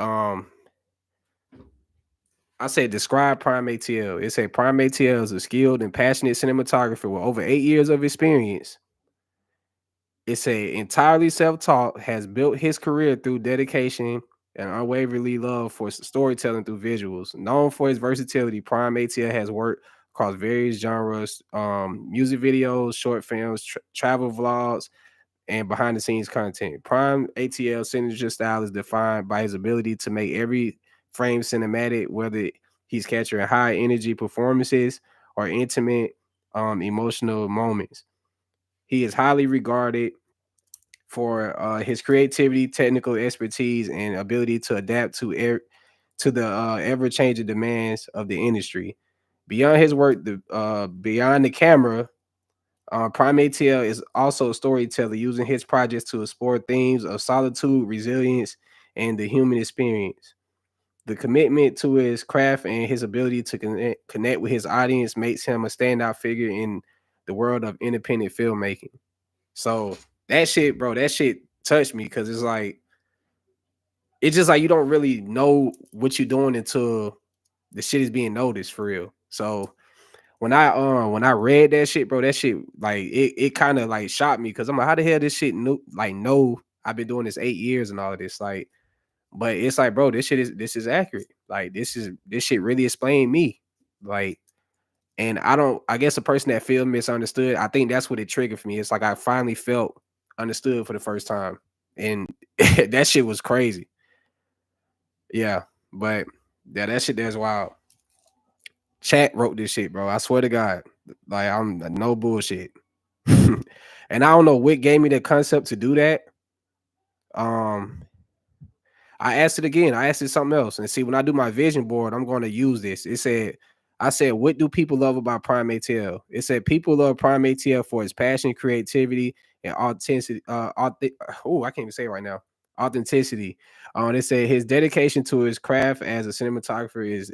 A: I said describe PrimeAtl. It said PrimeAtl is a skilled and passionate cinematographer with over 8 years of experience. It said entirely self-taught, has built his career through dedication and unwaveringly love for storytelling through visuals. Known for his versatility, PrimeAtl has worked across various genres, music videos, short films, travel vlogs, and behind the scenes content. PrimeAtl's signature style is defined by his ability to make every frame cinematic, whether he's capturing high energy performances or intimate, emotional moments. He is highly regarded for his creativity, technical expertise, and ability to adapt to the ever changing demands of the industry. Beyond his work, beyond the camera, PrimeAtl is also a storyteller, using his projects to explore themes of solitude, resilience, and the human experience. The commitment to his craft and his ability to connect with his audience makes him a standout figure in the world of independent filmmaking. So that shit, bro, that shit touched me because it's just like you don't really know what you're doing until the shit is being noticed for real. So when I read that shit, bro, that shit like it kind of like shocked me because I'm like, how the hell this shit know I've been doing this 8 years and all of this. Like But it's like, bro, this is accurate. Like this shit really explained me. Like, and I guess a person that feel misunderstood, I think that's what it triggered for me. It's like I finally felt understood for the first time. And that shit was crazy. Yeah. But yeah, that shit there's wild. Chat wrote this shit, bro. I swear to God. Like I'm no bullshit. And I don't know what gave me the concept to do that. Um, I asked it again. I asked it something else. And see, when I do my vision board, I'm going to use this. I said, what do people love about PrimeAtl? It said people love PrimeAtl for its passion, creativity, and authenticity. Oh, I can't even say it right now. Authenticity. They said his dedication to his craft as a cinematographer is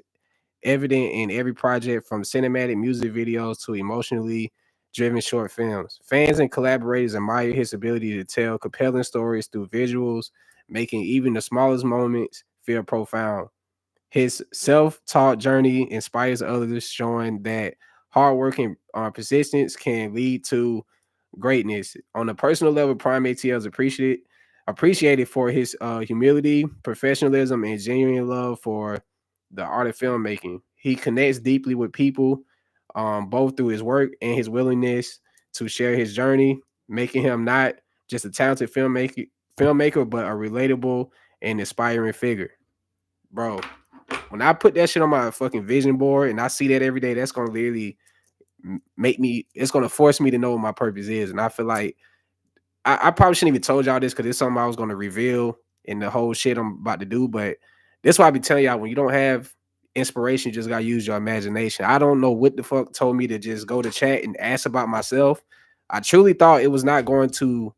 A: evident in every project from cinematic music videos to emotionally driven short films. Fans and collaborators admire his ability to tell compelling stories through visuals, making even the smallest moments feel profound. His self-taught journey inspires others, showing that hard work and persistence can lead to greatness. On a personal level, PrimeAtl is appreciated for his humility, professionalism, and genuine love for the art of filmmaking. He connects deeply with people, both through his work and his willingness to share his journey, making him not just a talented filmmaker, but a relatable and inspiring figure. Bro, when I put that shit on my fucking vision board and I see that every day, that's gonna literally make me. It's gonna force me to know what my purpose is, and I feel like I probably shouldn't even told y'all this because it's something I was gonna reveal in the whole shit I'm about to do. But this is why I be telling y'all when you don't have inspiration, you just gotta use your imagination. I don't know what the fuck told me to just go to chat and ask about myself. I truly thought it was not going to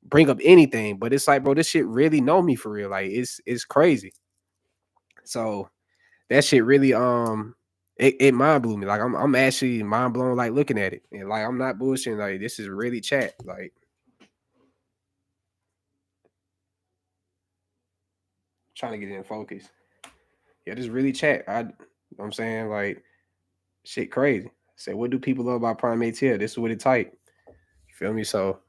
A: bring up anything, but it's like, bro, this shit really know me for real. Like it's crazy. So that shit really it mind blew me. Like I'm actually mind blown like looking at it. And like I'm not bullshitting, like this is really chat. Like trying to get in focus. Yeah, this really chat. I know what I'm saying, like shit crazy. Say what do people love about PrimeAtl? This is what it type. You feel me? So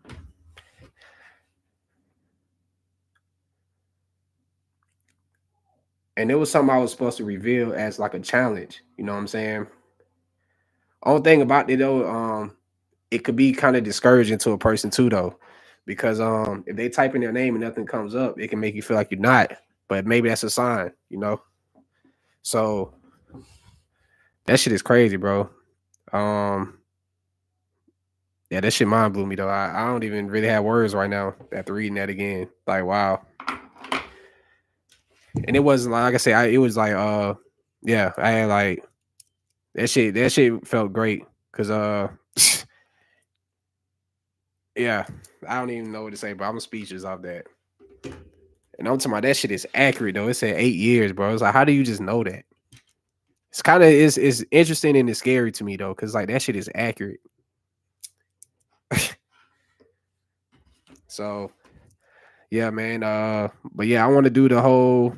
A: and it was something I was supposed to reveal as like a challenge. You know what I'm saying? Only thing about it though, it could be kind of discouraging to a person too though. Because if they type in their name and nothing comes up, it can make you feel like you're not. But maybe that's a sign, you know. So that shit is crazy, bro. Um, yeah, that shit mind blew me though. I don't even really have words right now after reading that again. Like, wow. And it wasn't like I said, it was like yeah, I had like that shit felt great. Cause yeah, I don't even know what to say, but I'm speechless off that. And I'm talking about that shit is accurate though. It said 8 years, bro. It's like, how do you just know that? It's kind of it's interesting and it's scary to me though, because like that shit is accurate. So yeah, man. But yeah, I want to do the whole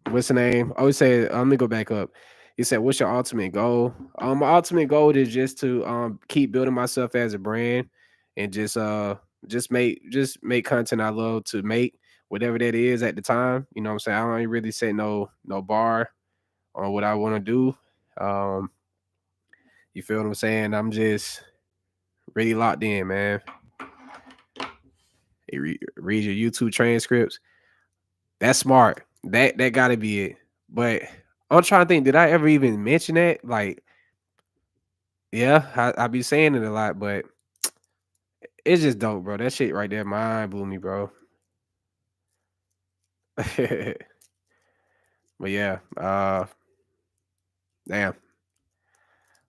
A: what's the name? Oh, he said, let me go back up. He said, what's your ultimate goal? My ultimate goal is just to keep building myself as a brand and just make content I love to make, whatever that is at the time. You know what I'm saying? I don't really set no bar on what I want to do. Um, you feel what I'm saying? I'm just really locked in, man. Read your YouTube transcripts. That's smart. That gotta be it. But I'm trying to think, did I ever even mention that? Like, yeah, I be saying it a lot, but it's just dope, bro. That shit right there, mind blew me, bro. But yeah, damn.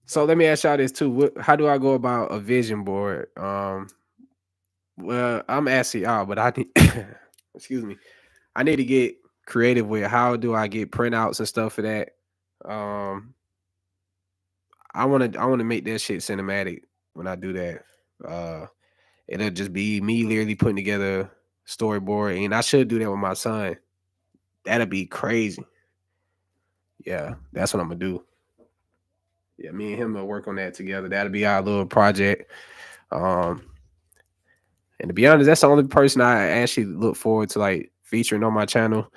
A: So let me ask y'all this too. How do I go about a vision board? Well, I'm asking y'all, but I need excuse me. I need to get creative with how do I get printouts and stuff for that. Um, I wanna make that shit cinematic when I do that. Uh, it'll just be me literally putting together storyboard, and I should do that with my son. That'd be crazy. Yeah, that's what I'm gonna do. Yeah, me and him will work on that together. That'll be our little project. Um, and to be honest, that's the only person I actually look forward to like featuring on my channel.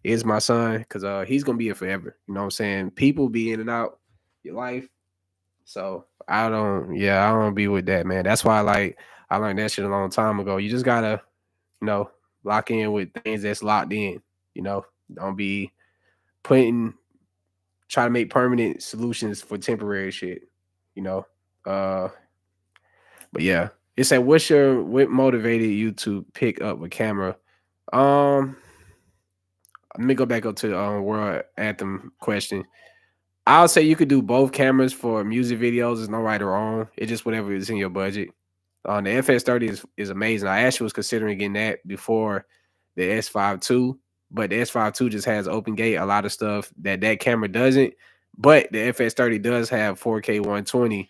A: is my son, because he's gonna be here forever. You know what I'm saying? People be in and out your life. So I don't be with that, man. That's why I learned that shit a long time ago. You just gotta, you know, lock in with things that's locked in. You know, don't be putting try to make permanent solutions for temporary shit. You know, uh, but yeah, it said, what motivated you to pick up a camera? Um, Let me go back up to the world anthem question. I'll say you could do both cameras for music videos. There's no right or wrong. It's just whatever is in your budget. The FS30 is amazing. I actually was considering getting that before the S5 II, but the S5 II just has open gate, a lot of stuff that camera doesn't. But the FS30 does have 4K 120.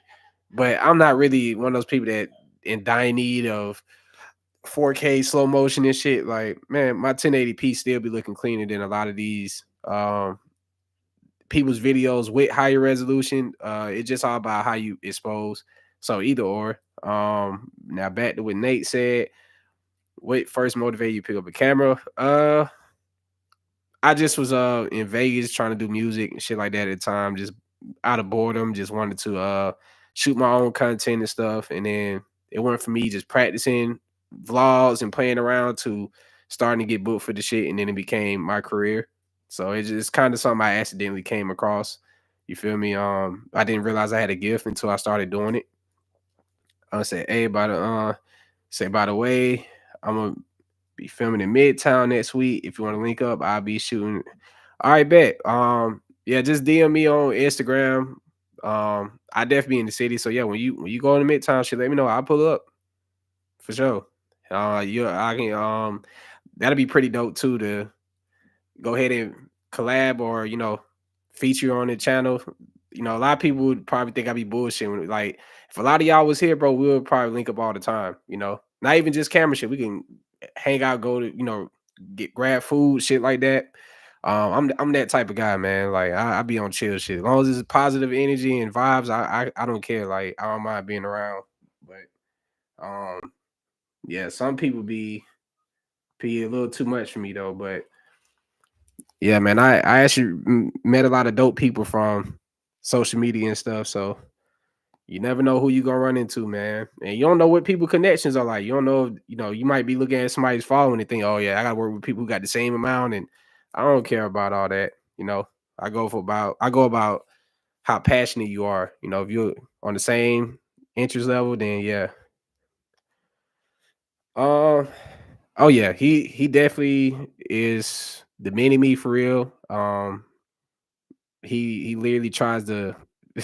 A: But I'm not really one of those people that in dire need of 4K slow motion and shit. Like, man, my 1080p still be looking cleaner than a lot of these people's videos with higher resolution. It's just all about how you expose. So either or. Now back to what Nate said. What first motivated you to pick up a camera? I just was in Vegas trying to do music and shit like that at the time, just out of boredom, just wanted to shoot my own content and stuff. And then it went from me just practicing vlogs and playing around to starting to get booked for the shit, and then it became my career. So it's just kind of something I accidentally came across. You feel me? I didn't realize I had a gift until I started doing it. I said, hey, by the way, I'm gonna be filming in Midtown next week. If you want to link up, I'll be shooting. All right, bet. Yeah, just DM me on Instagram. I definitely be in the city. So yeah, when you go into Midtown, shit, let me know. I'll pull up for sure. I can that'll be pretty dope too to go ahead and collab or feature on the channel. A lot of people would probably think I'd be bullshitting. Like, if a lot of y'all was here, bro, we would probably link up all the time. Not even just camera shit. We can hang out, go to get grab food, shit like that. I'm that type of guy, man. Like, I be on chill shit. As long as it's positive energy and vibes, I don't care. Like, I don't mind being around. But yeah, some people be a little too much for me though. But yeah, man, I actually met a lot of dope people from social media and stuff. So you never know who you gonna run into, man. And you don't know what people connections are like. You don't know, you might be looking at somebody's following and think, oh yeah, I gotta work with people who got the same amount. And I don't care about all that. I go about how passionate you are. If you're on the same interest level, then yeah. Um, oh yeah, he definitely is the mini me for real. He literally tries to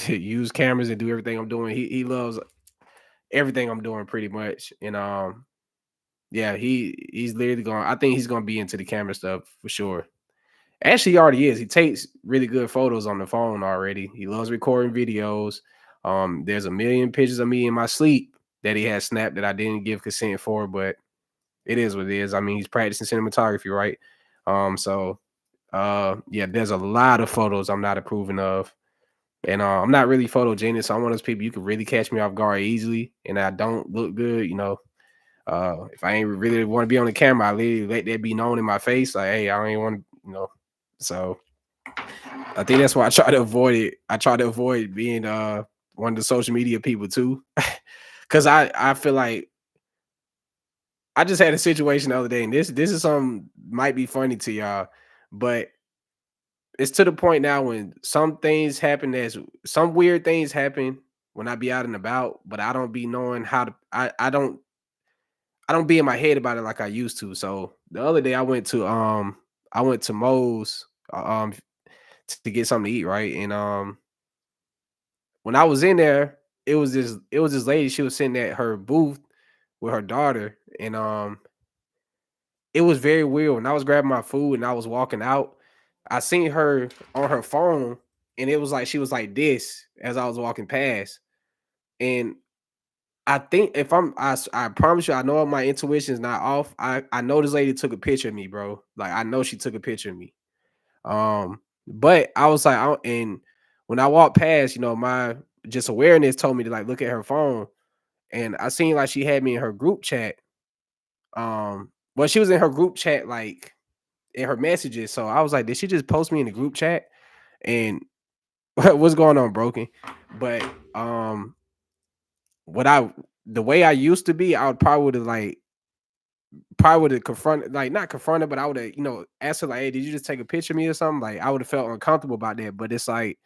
A: use cameras and do everything I'm doing. He loves everything I'm doing pretty much. And yeah, he's literally going. I think he's gonna be into the camera stuff for sure. Actually, he already is. He takes really good photos on the phone already. He loves recording videos. There's a million pictures of me in my sleep that he has snapped that I didn't give consent for, but it is what it is. I mean, he's practicing cinematography, right? So yeah, there's a lot of photos I'm not approving of. And I'm not really photogenic, so I'm one of those people you can really catch me off guard easily, and I don't look good. If I ain't really want to be on the camera, I literally let that be known in my face. Like, hey, I don't even want. So I think that's why I try to avoid it. I try to avoid being one of the social media people too. Cause I feel like I just had a situation the other day, and this is something might be funny to y'all, but it's to the point now when some weird things happen when I be out and about, but I don't be knowing how to I don't be in my head about it like I used to. So the other day I went to Moe's to get something to eat, right? And when I was in there, it was this lady, she was sitting at her booth with her daughter, and it was very weird. When I was grabbing my food and I was walking out, I seen her on her phone, and it was like she was like this as I was walking past. And I think if I promise you, I know my intuition is not off. I know this lady took a picture of me, bro. Like, I know she took a picture of me. But I was like, and when I walked past, my just awareness told me to like look at her phone, and I seen like she had me in her group chat. Well, she was in her group chat like in her messages. So I was like, did she just post me in the group chat? And what's going on, broken? But what I the way I used to be, I would probably would have confronted, like not confronted, but I would have, asked her like, hey, did you just take a picture of me or something? Like I would have felt uncomfortable about that. But it's like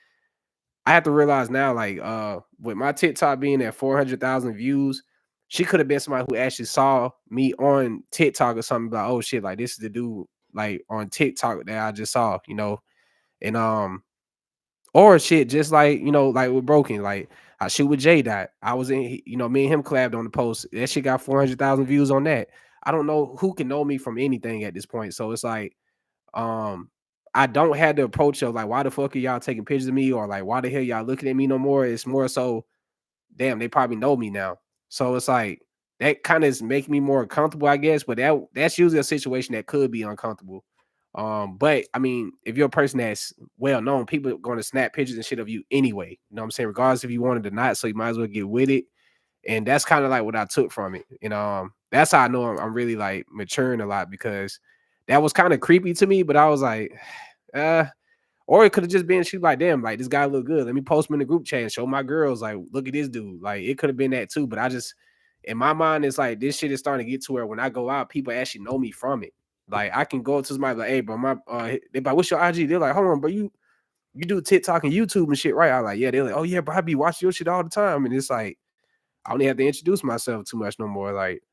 A: I have to realize now, like, with my TikTok being at 400,000 views, she could have been somebody who actually saw me on TikTok or something, like, oh shit, like this is the dude like on TikTok that I just saw, and or shit, just like like with Broken, like I shoot with J Dot. I was in, me and him collabed on the post. That shit got 400,000 views on that. I don't know who can know me from anything at this point. So it's like, um, I don't have the approach of like, why the fuck are y'all taking pictures of me, or like, why the hell y'all looking at me no more? It's more so, damn, they probably know me now. So it's like that kind of is making me more comfortable, I guess. But that's usually a situation that could be uncomfortable. But I mean, if you're a person that's well known, people are going to snap pictures and shit of you anyway. You know what I'm saying? Regardless if you wanted or not, so you might as well get with it. And that's kind of like what I took from it. And that's how I know I'm really like maturing a lot, because that was kind of creepy to me, but I was like, uh, or it could have just been she like, damn, like this guy look good. Let me post him in the group chat and show my girls, like, look at this dude. Like it could have been that too. But I just, in my mind, it's like this shit is starting to get to where when I go out, people actually know me from it. Like I can go to somebody like, hey, bro, my they like, what's your IG? They're like, hold on, bro, you do TikTok and YouTube and shit, right? I'm like, yeah. They're like, oh yeah, bro, I be watching your shit all the time. And it's like, I don't even have to introduce myself too much no more. Like,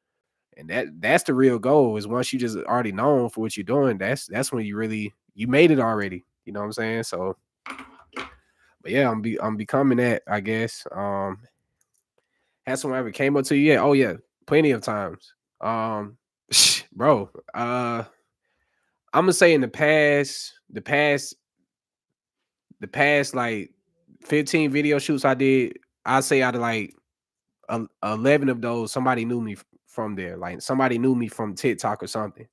A: and that's the real goal, is once you just already known for what you're doing, that's when you made it already. You know what I'm saying? So, but yeah, I'm becoming that, I guess. Has someone ever came up to you? Yeah, oh yeah, plenty of times. Bro, I'm gonna say in the past like 15 video shoots I did, I say out of like 11 of those, somebody knew me from there. Like somebody knew me from TikTok or something.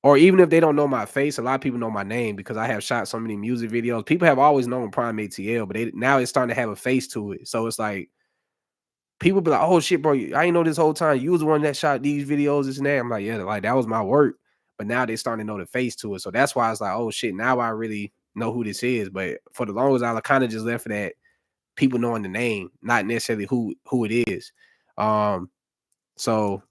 A: Or even if they don't know my face, a lot of people know my name because I have shot so many music videos. People have always known PrimeAtl, but now it's starting to have a face to it. So it's like people be like, "Oh shit, bro! I ain't know this whole time. You was the one that shot these videos, this and that." I'm like, "Yeah, like that was my work." But now they starting to know the face to it. So that's why it's like, "Oh shit!" Now I really know who this is. But for the longest, I kind of just left for that people knowing the name, not necessarily who it is. Um, so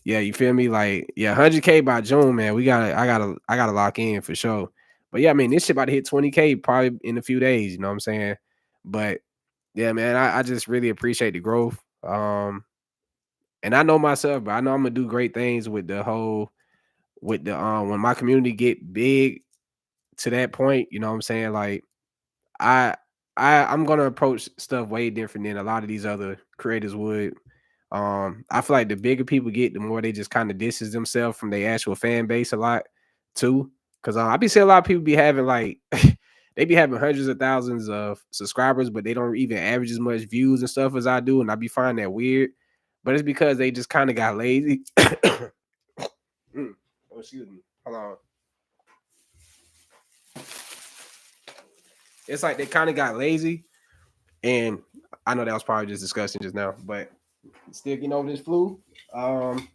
A: yeah, you feel me? Like, yeah, 100K by June, man. I gotta lock in for sure. But yeah, I mean, this shit about to hit 20K probably in a few days, you know what I'm saying? But yeah, man, I just really appreciate the growth. And I know myself, but I know I'm gonna do great things with the when my community get big to that point, you know what I'm saying? Like I I'm gonna approach stuff way different than a lot of these other creators would. I feel like the bigger people get, the more they just kind of distance themselves from their actual fan base a lot too. Cause I be seeing a lot of people be having like they be having hundreds of thousands of subscribers, but they don't even average as much views and stuff as I do, and I be finding that weird. But it's because they just kind of got lazy. Oh, excuse me. Hold on. It's like they kind of got lazy, and I know that was probably just disgusting just now, but still getting over this flu. Um,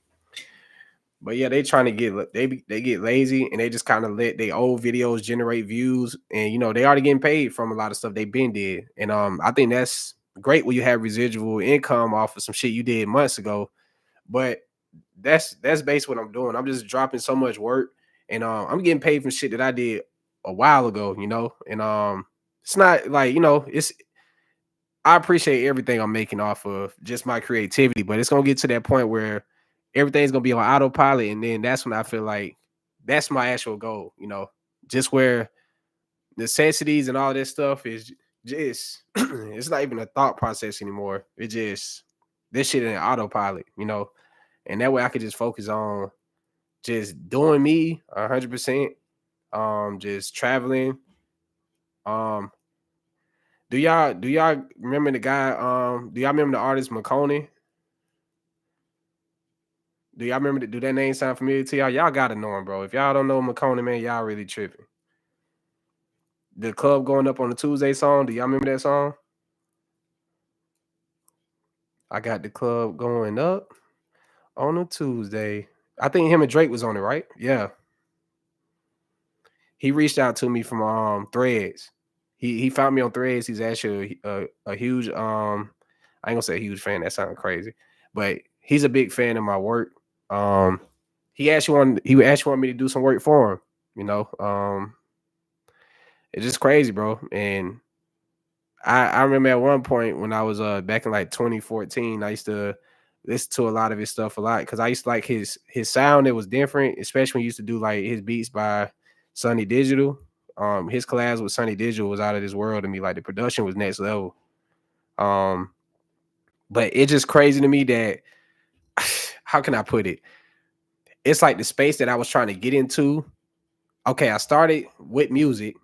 A: but yeah, they trying to they get lazy and they just kind of let their old videos generate views, and they already getting paid from a lot of stuff they been did, and I think that's great when you have residual income off of some shit you did months ago. But that's basically what I'm doing. I'm just dropping so much work, and I'm getting paid for shit that I did a while ago, and it's not like it's I appreciate everything I'm making off of just my creativity, but it's gonna get to that point where everything's gonna be on autopilot, and then that's when I feel like that's my actual goal, just where necessities and all this stuff is just it's not even a thought process anymore. It just this shit in autopilot, and that way I could just focus on just doing me 100%, just traveling. Um, do y'all remember the guy? Do y'all remember the artist McConey? Do y'all remember? Do that name sound familiar to y'all? Y'all gotta know him, bro. If y'all don't know McConey, man, y'all really tripping. The club going up on the Tuesday song. Do y'all remember that song? I got the club going up on a Tuesday. I think him and Drake was on it, right? Yeah. he reached out to me from Threads. He found me on Threads. He's actually a huge I ain't gonna say a huge fan. That sounds crazy, but he's a big fan of my work. Um, he actually wanted me to do some work for him. You know, it's just crazy, bro. And I remember at one point when I was back in like 2014, I used to listen to a lot of his stuff a lot because I used to like his sound. It was different, especially when he used to do like his beats by Sunny Digital. His collabs with Sunny Digital was out of this world to me. Like the production was next level. Um, but it's just crazy to me that how can I put it? It's like the space that I was trying to get into. Okay, I started with music,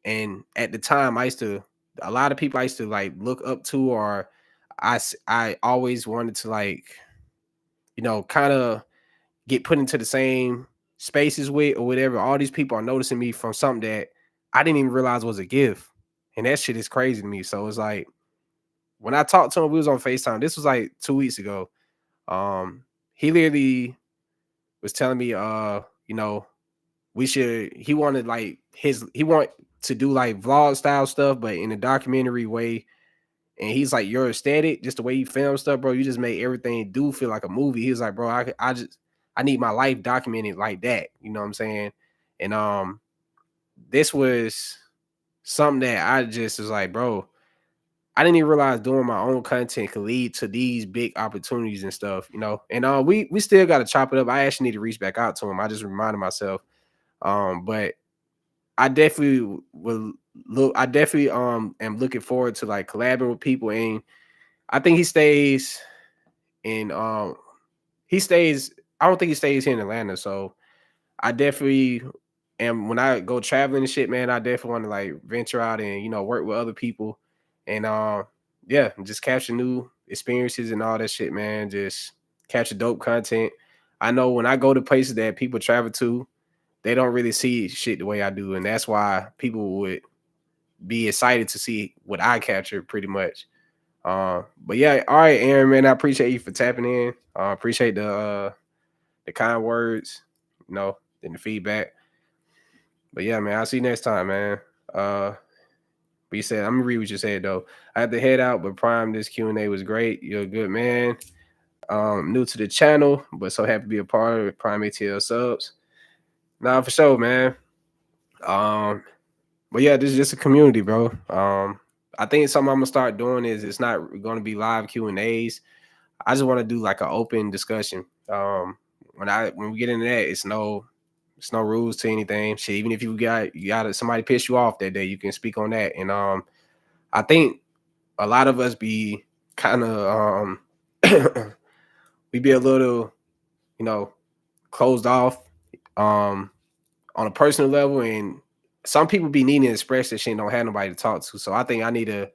A: and at the time, I used to a lot of people I used to like look up to, or I always wanted to like kind of get put into the same spaces with or whatever. All these people are noticing me from something that I didn't even realize was a gift, and that shit is crazy to me. So it's like when I talked to him, we was on FaceTime. This was like 2 weeks ago. He literally was telling me, we should. He wanted like he want to do like vlog style stuff, but in a documentary way. And he's like, your aesthetic, just the way you film stuff, bro. You just make everything do feel like a movie. He was like, bro, I need my life documented like that. You know what I'm saying? And this was something that I just was like, bro, I didn't even realize doing my own content could lead to these big opportunities and stuff, you know. And we still got to chop it up. I actually need to reach back out to him. I just reminded myself. But I definitely will look. I definitely am looking forward to like collaborating with people, and I think in he stays. I don't think he stays here in Atlanta, so I definitely am when I go traveling and shit, man. I definitely want to like venture out and work with other people, and yeah, just capture new experiences and all that shit, man. Just capture dope content. I know when I go to places that people travel to, they don't really see shit the way I do, and that's why people would be excited to see what I capture pretty much. But yeah, all right, Aaron, man, I appreciate you for tapping in. Appreciate the kind words, and the feedback. But yeah, man, I'll see you next time, man. But you said I'm gonna read what you said though. I had to head out, but Prime, this Q&A was great. You're a good man. New to the channel, but so happy to be a part of it. PrimeAtl subs. Nah, for sure, man. Um, but yeah, this is just a community, bro. I think something I'm gonna start doing is it's not gonna be live Q&As. I just want to do like an open discussion. When we get into that, it's no rules to anything. Shit, even if you got somebody piss you off that day, you can speak on that. And I think a lot of us be kind of we be a little, you know, closed off on a personal level, and some people be needing to express that shit and don't have nobody to talk to. So I think I need to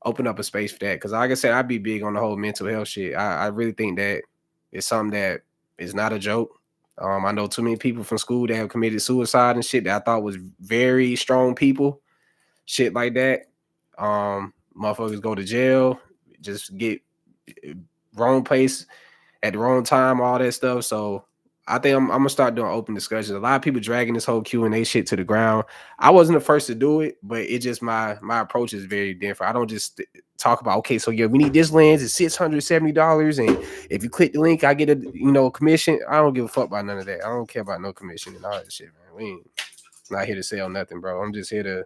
A: open up a space for that. Cause like I said, I'd be big on the whole mental health shit. I really think that it's something that is not a joke. I know too many people from school that have committed suicide and shit that I thought was very strong people, shit like that. Motherfuckers go to jail, just get wrong place at the wrong time, all that stuff. So I think I'm gonna start doing open discussions. A lot of people dragging this whole Q&A shit to the ground. I wasn't the first to do it, but it just my approach is very different. I don't just talk about, okay, so yeah, we need this lens. It's $670, and if you click the link, I get a commission. I don't give a fuck about none of that. I don't care about no commission and all that shit, man. We ain't not here to sell nothing, bro. I'm just here to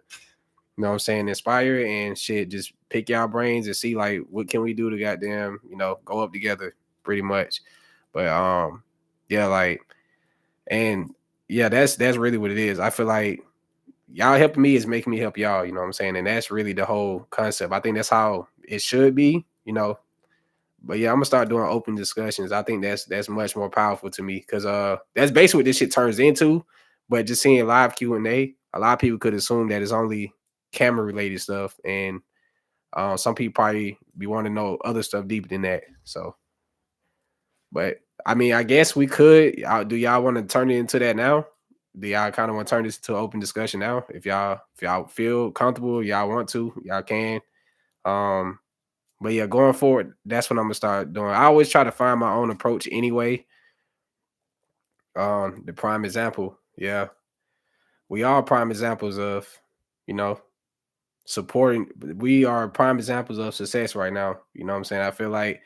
A: what I'm saying, inspire and shit. Just pick y'all brains and see like what can we do to goddamn, go up together pretty much. But yeah, like, and yeah, that's really what it is. I feel like y'all helping me is making me help y'all, you know what I'm saying? And that's really the whole concept. I think that's how it should be. But yeah, I'm gonna start doing open discussions. I think that's much more powerful to me because that's basically what this shit turns into. But just seeing live Q&A, a lot of people could assume that it's only camera related stuff, and some people probably be wanting to know other stuff deeper than that. So, but I mean, I guess we could. Do y'all want to turn it into that now? Do y'all kind of want to turn this to open discussion now? If y'all feel comfortable, y'all want to, y'all can. Um, but yeah, going forward, that's what I'm gonna start doing. I always try to find my own approach anyway. The prime example, yeah. we are prime examples of, you know, supporting. We are prime examples of success right now. You know what I'm saying? I feel like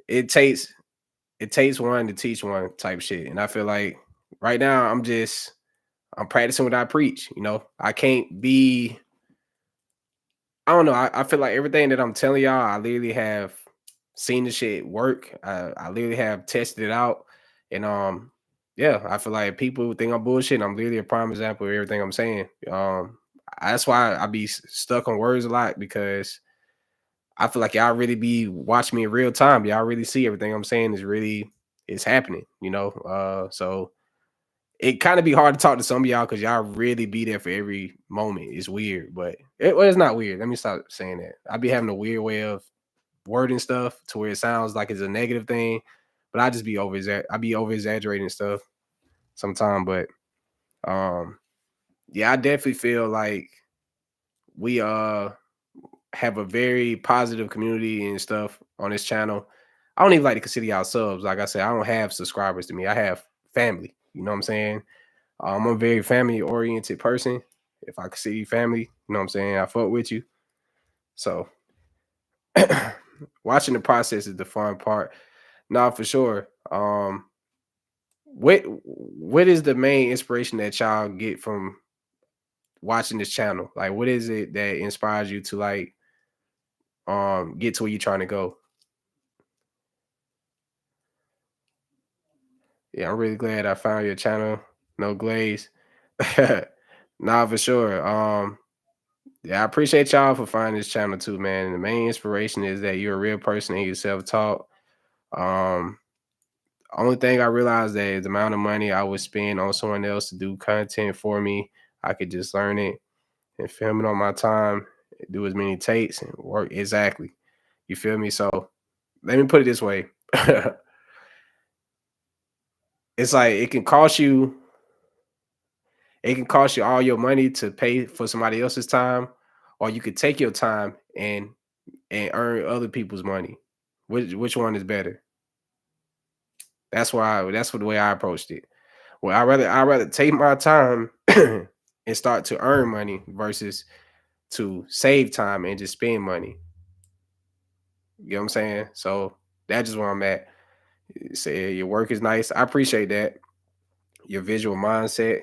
A: it takes it takes one to teach one type shit. And I feel like right now I'm practicing what I preach. You know, I can't be. I don't know. I feel like everything that I'm telling y'all, I literally have seen the shit work. I literally have tested it out, and yeah, I feel like people think I'm bullshit. I'm literally a prime example of everything I'm saying. That's why I be stuck on words a lot because I feel like y'all really be watching me in real time. Y'all really see everything I'm saying is happening. You know, so it kind of be hard to talk to some of y'all because y'all really be there for every moment. It's weird, but well, it's not weird. Let me stop saying that. I be having a weird way of wording stuff to where it sounds like it's a negative thing, but I be over exaggerating stuff sometimes. But um, yeah, I definitely feel like we have a very positive community and stuff on this channel. I don't even like to consider y'all subs. Like I said, I don't have subscribers to me. I have family. You know what I'm saying? I'm a very family oriented person. If I could see you family, you know what I'm saying? I fuck with you. So watching the process is the fun part. Nah, for sure. What is the main inspiration that y'all get from watching this channel? Like what is it that inspires you to like get to where you're trying to go? Yeah, I'm really glad I found your channel. No glaze. Nah, for sure. Yeah, I appreciate y'all for finding this channel too, man. And the main inspiration is that you're a real person and you're self-taught. Um, only thing I realized that is the amount of money I would spend on someone else to do content for me, I could just learn it and film it on my time, do as many takes and work exactly. You feel me? So let me put it this way. It's like it can cost you all your money to pay for somebody else's time, or you could take your time and earn other people's money. Which one is better? That's what the way I approached it. Well, I rather take my time and start to earn money versus to save time and just spend money. You know what I'm saying? So that's just where I'm at. Say your work is nice. I appreciate that. Your visual mindset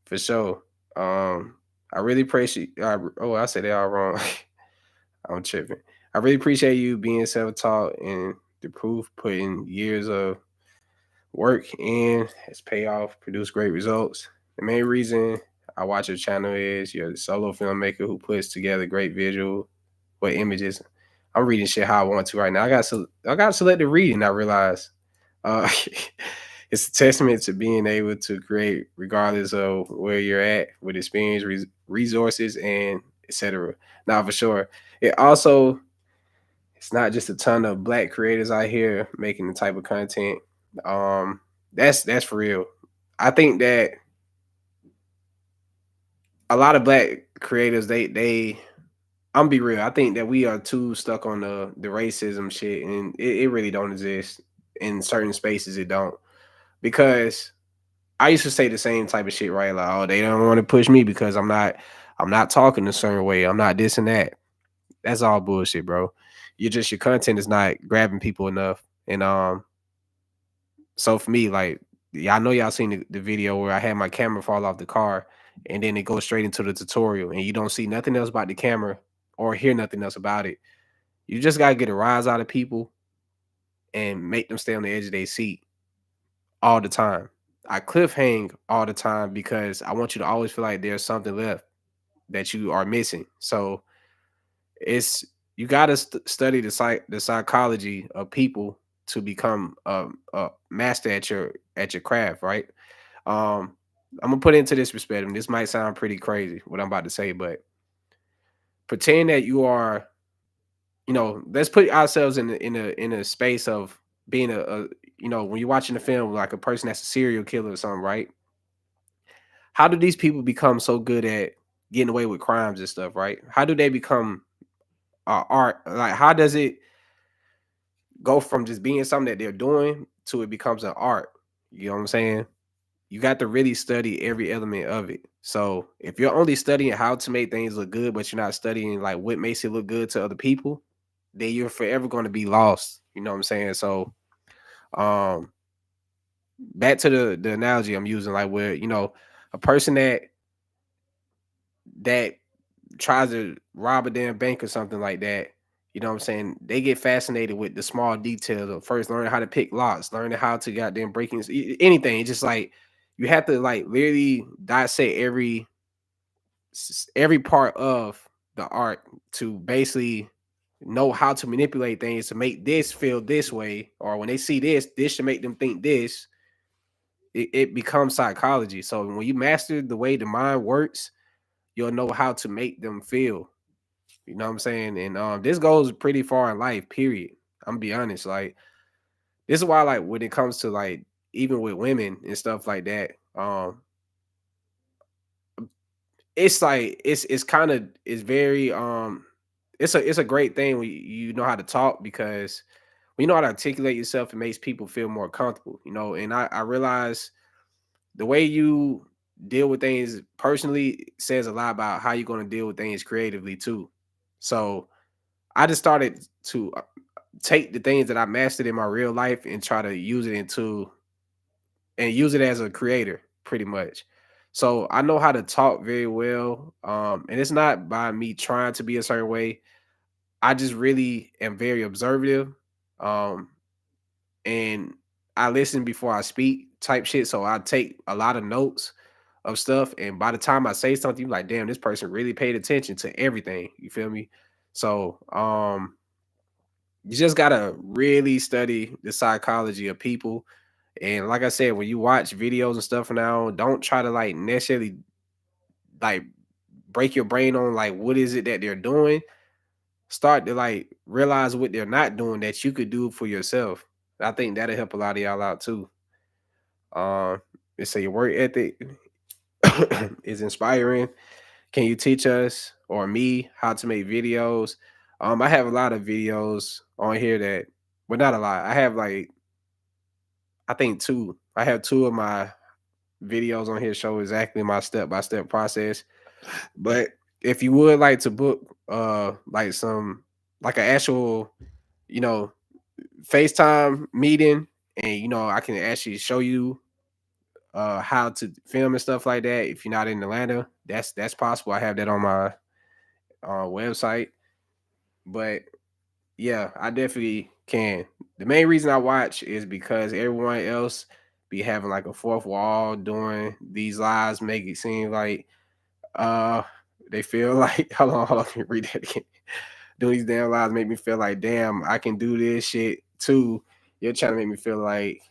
A: for sure. Um, I really appreciate. I said that all wrong. I'm tripping. I really appreciate you being self-taught and the proof putting years of work in has paid off, produced great results. The main reason I watch your channel is you're a solo filmmaker who puts together great visual with images. I'm reading shit how I want to right now. I got selective reading. I realize uh, it's a testament to being able to create regardless of where you're at with experience, resources, and etc. Now, for sure, it also it's not just a ton of black creators out here making the type of content. Um, that's for real. I think that a lot of black creators, I'm be real. I think that we are too stuck on the racism shit, and it really don't exist in certain spaces. It don't because I used to say the same type of shit, right? Like, oh, they don't want to push me because I'm not talking a certain way. I'm not this and that. That's all bullshit, bro. Your content is not grabbing people enough, and so for me, like, yeah, I know y'all seen the video where I had my camera fall off the car, and then it goes straight into the tutorial, and you don't see nothing else about the camera or hear nothing else about it. You just gotta get a rise out of people and make them stay on the edge of their seat all the time. I cliffhang all the time because I want you to always feel like there's something left that you are missing. So it's you gotta study the psychology of people to become a master at your craft, right? Um, I'm gonna put it into this perspective. This might sound pretty crazy what I'm about to say, but pretend that you are, let's put ourselves in a space of being when you're watching a film like a person that's a serial killer or something, right? How do these people become so good at getting away with crimes and stuff, right? How do they become art? Like, how does it go from just being something that they're doing to it becomes an art? You know what I'm saying? you got to really study every element of it. So if you're only studying how to make things look good, but you're not studying like what makes it look good to other people, then you're forever going to be lost. You know what I'm saying? So um back to the analogy I'm using, like where, a person that tries to rob a damn bank or something like that, you know what I'm saying? They get fascinated with the small details of first learning how to pick locks, learning how to goddamn anything. It's just like you have to like literally dissect every part of the art to basically know how to manipulate things to make this feel this way, or when they see this should make them think this. It becomes psychology. So when you master the way the mind works, you'll know how to make them feel. You know what I'm saying? And this goes pretty far in life, period. I'm gonna be honest. Like, this is why, like, when it comes to like even with women and stuff like that, it's like it's kind of it's very it's a great thing when you know how to talk, because when you know how to articulate yourself, it makes people feel more comfortable, and I realize the way you deal with things personally says a lot about how you're going to deal with things creatively too. So I just started to take the things that I mastered in my real life and try to use it as a creator, pretty much. So I know how to talk very well, and it's not by me trying to be a certain way. I just really am very observative, um, and I listen before I speak, type shit. So I take a lot of notes of stuff, and by the time I say something, you're like, damn, this person really paid attention to everything. You feel me? So you just gotta really study the psychology of people. And like I said, when you watch videos and stuff now, don't try to like necessarily like break your brain on like what is it that they're doing. Start to like realize what they're not doing that you could do for yourself. I think that'll help a lot of y'all out too. They say your work ethic is inspiring. Can you teach us or me how to make videos? I have a lot of videos on here that, well, not a lot. I have like, I think two. I have two of my videos on here show exactly my step by step process. But if you would like to book like some like an actual, you know, FaceTime meeting, and I can actually show you how to film and stuff like that. If you're not in Atlanta, that's possible. I have that on my website. But yeah, I definitely can. The main reason I watch is because everyone else be having like a fourth wall doing these lives, make it seem like uh they feel like hold on, let me read that again. Doing these damn lives make me feel like, damn, I can do this shit too. You're trying to make me feel like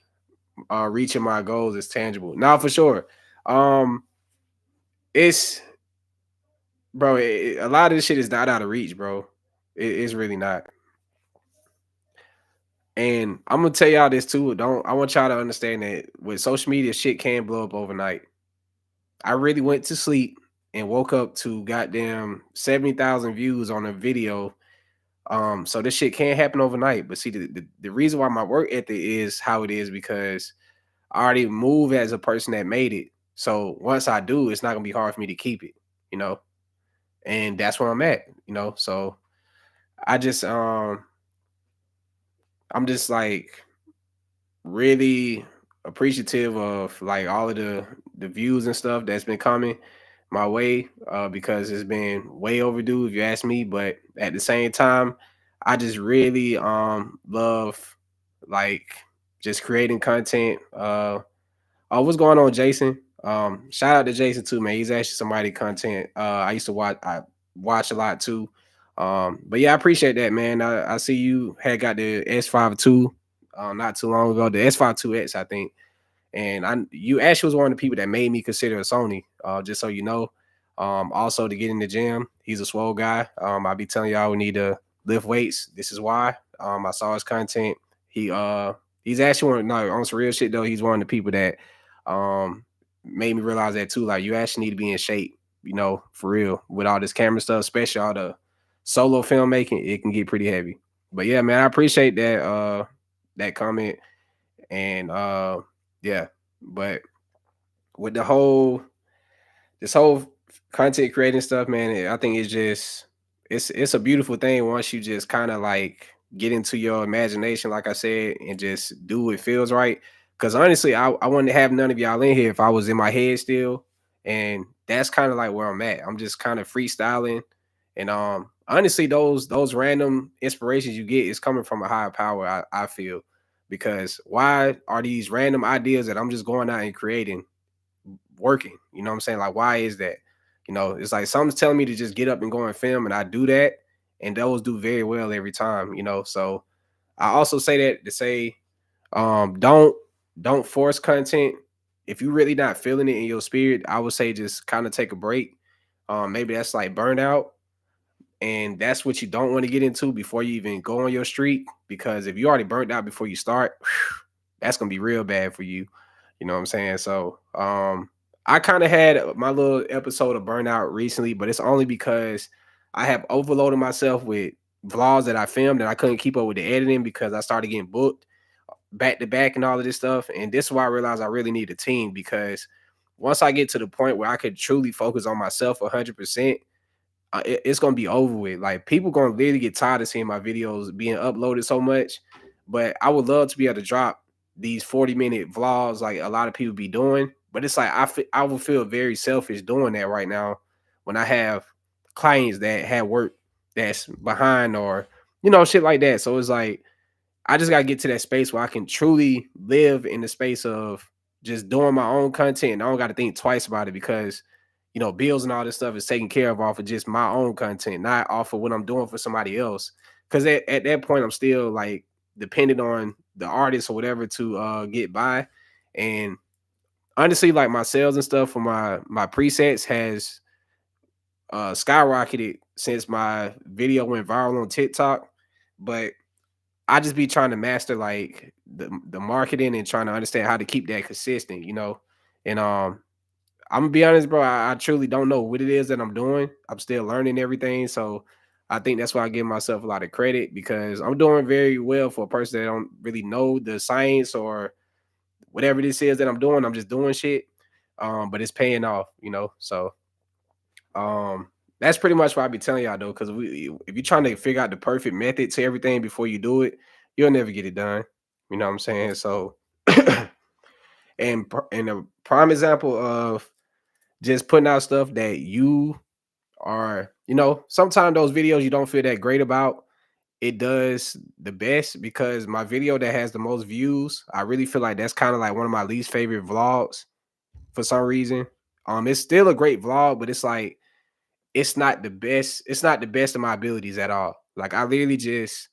A: reaching my goals is tangible. Now for sure. Um it's bro, a lot of this shit is not out of reach, bro. It's really not. And I'm gonna tell y'all this too. Don't I want y'all to understand that with social media, shit can blow up overnight. I really went to sleep and woke up to goddamn 70,000 views on a video. So this shit can't happen overnight. But see, the reason why my work ethic is how it is because I already move as a person that made it. So once I do, it's not gonna be hard for me to keep it, you know. And that's where I'm at. So I just I'm just like really appreciative of like all of the views and stuff that's been coming my way, because it's been way overdue if you ask me. But at the same time, I just really love like just creating content. Oh, what's going on, Jason? Shout out to Jason too, man. He's actually somebody content. I watch a lot too. But yeah, I appreciate that, man. I see you had got the S52 not too long ago, the S52X, I think. And you actually was one of the people that made me consider a Sony. Just so you know. Also to get in the gym, he's a swole guy. I be telling y'all we need to lift weights. This is why. I saw his content. He's actually on some real shit though. He's one of the people that made me realize that too. Like you actually need to be in shape, for real, with all this camera stuff, especially all the solo filmmaking. It can get pretty heavy. But yeah, man, I appreciate that comment. And yeah, but with this whole content creating stuff, man, I think it's just it's a beautiful thing once you just kind of like get into your imagination, like I said, and just do what feels right. Because honestly, I wouldn't have none of y'all in here if I was in my head still, and that's kind of like where I'm at. I'm just kind of freestyling, and honestly, those random inspirations you get is coming from a higher power. I feel because why are these random ideas that I'm just going out and creating working? You know what I'm saying? Like, why is that? You know, it's like something's telling me to just get up and go and film, and I do that, and those do very well every time. You know, so I also say that to say, don't force content. If you really not feeling it in your spirit, I would say just kind of take a break. Maybe that's like burnout, and that's what you don't want to get into before you even go on your streak. Because if you already burnt out before you start, that's gonna be real bad for you. You know what I'm saying? So I kind of had my little episode of burnout recently, but it's only because I have overloaded myself with vlogs that I filmed and I couldn't keep up with the editing because I started getting booked back to back and all of this stuff. And this is why I realized I really need a team because once I get to the point where I could truly focus on myself 100%, it's gonna be over with. Like people gonna really get tired of seeing my videos being uploaded so much. But I would love to be able to drop these 40-minute vlogs like a lot of people be doing. But it's like I would feel very selfish doing that right now when I have clients that have work that's behind or shit like that. So it's like I just gotta get to that space where I can truly live in the space of just doing my own content. And I don't gotta think twice about it because bills and all this stuff is taken care of off of just my own content, not off of what I'm doing for somebody else. Cause at that point I'm still like dependent on the artist or whatever to get by. And honestly, like my sales and stuff for my presets has skyrocketed since my video went viral on TikTok. But I just be trying to master like the marketing and trying to understand how to keep that consistent. And I'm gonna be honest, bro. I truly don't know what it is that I'm doing. I'm still learning everything, so I think that's why I give myself a lot of credit because I'm doing very well for a person that don't really know the science or whatever this is that I'm doing. I'm just doing shit, but it's paying off. So um, that's pretty much what I be telling y'all though, because if you're trying to figure out the perfect method to everything before you do it, you'll never get it done. You know what I'm saying? So, and a prime example of just putting out stuff that you are, sometimes those videos you don't feel that great about, it does the best because my video that has the most views, I really feel like that's kind of like one of my least favorite vlogs for some reason. It's still a great vlog, but it's like it's not the best. It's not the best of my abilities at all. Like I literally just,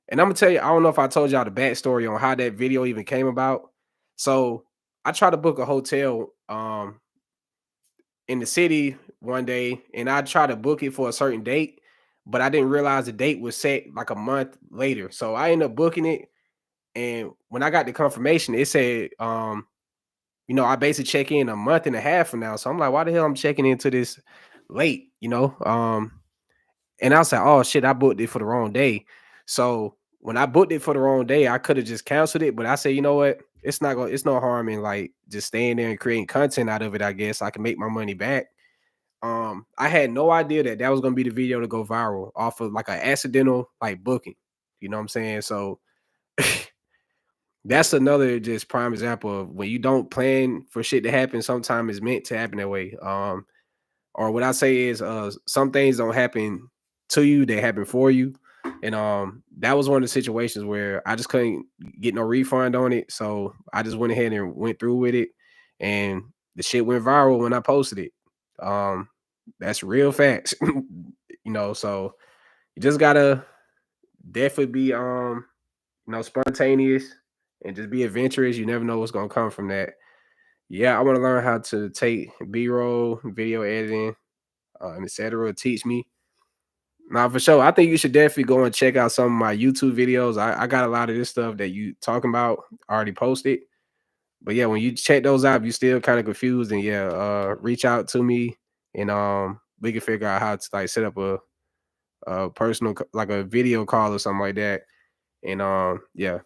A: and I'm gonna tell you, I don't know if I told y'all the backstory on how that video even came about. So I tried to book a hotel in the city one day, and I tried to book it for a certain date, but I didn't realize the date was set like a month later. So I ended up booking it, and when I got the confirmation, it said, I basically check in a month and a half from now. So I'm like, why the hell I'm checking into this late? And I was like, oh shit, I booked it for the wrong day. So when I booked it for the wrong day, I could have just canceled it. But I said, you know what? It's no harm in like just staying there and creating content out of it. I guess I can make my money back. I had no idea that that was gonna be the video to go viral off of like an accidental like booking. You know what I'm saying? So that's another just prime example of when you don't plan for shit to happen, sometimes it's meant to happen that way. Or what I say is some things don't happen to you, they happen for you. And that was one of the situations where I just couldn't get no refund on it. So I just went ahead and went through with it. And the shit went viral when I posted it. Um that's real facts. So you just gotta definitely be spontaneous and just be adventurous. You never know what's gonna come from that. Yeah, I want to learn how to take B-roll, video editing, and etc. Teach me. Now for sure, I think you should definitely go and check out some of my YouTube videos. I got a lot of this stuff that you talking about already posted. But yeah, when you check those out, if you still kind of confused, then yeah, reach out to me and we can figure out how to like set up a personal like a video call or something like that. And yeah,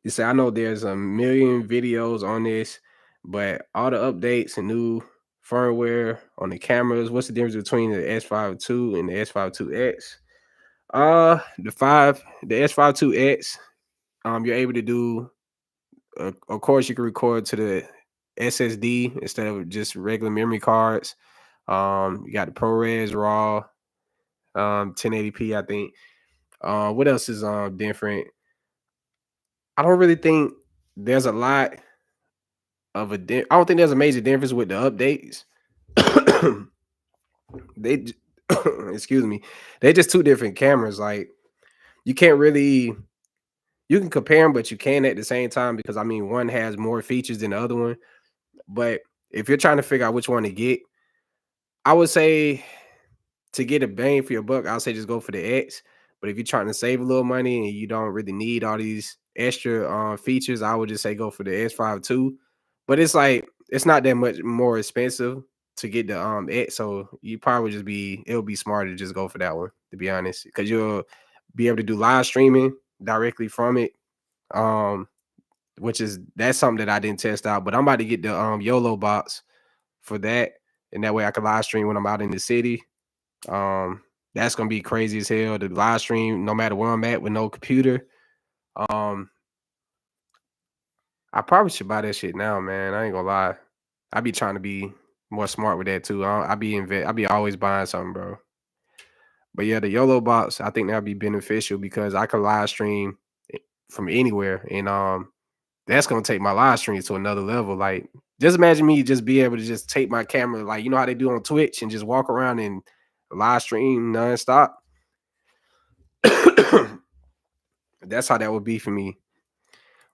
A: you say I know there's a million videos on this. But all the updates and new firmware on the cameras. What's the difference between the S52 and the S52X? The S52X, you're able to do. Of course, you can record to the SSD instead of just regular memory cards. You got the ProRes RAW, 1080p, I think. What else is different? I don't really think there's a lot I don't think there's a major difference with the updates. they j- excuse me. They're just two different cameras. Like you can't really you can compare them, but you can at the same time because I mean one has more features than the other one. But if you're trying to figure out which one to get, I would say to get a bang for your buck, I'll say just go for the X. But if you're trying to save a little money and you don't really need all these extra features, I would just say go for the S52. But it's like it's not that much more expensive to get the X, so you probably would just be it'll be smarter to just go for that one, to be honest, because you'll be able to do live streaming directly from it. Um, which is that's something that I didn't test out, but I'm about to get the YOLO box for that, and that way I can live stream when I'm out in the city. That's gonna be crazy as hell to live stream no matter where I'm at with no computer. Um, I probably should buy that shit now, man. I ain't gonna lie. I be trying to be more smart with that too. I be always buying something, bro. But yeah, the YOLO box, I think that'll be beneficial because I can live stream from anywhere, and that's gonna take my live streams to another level. Like, just imagine me just be able to just take my camera, like you know how they do on Twitch, and just walk around and live stream nonstop. That's how that would be for me.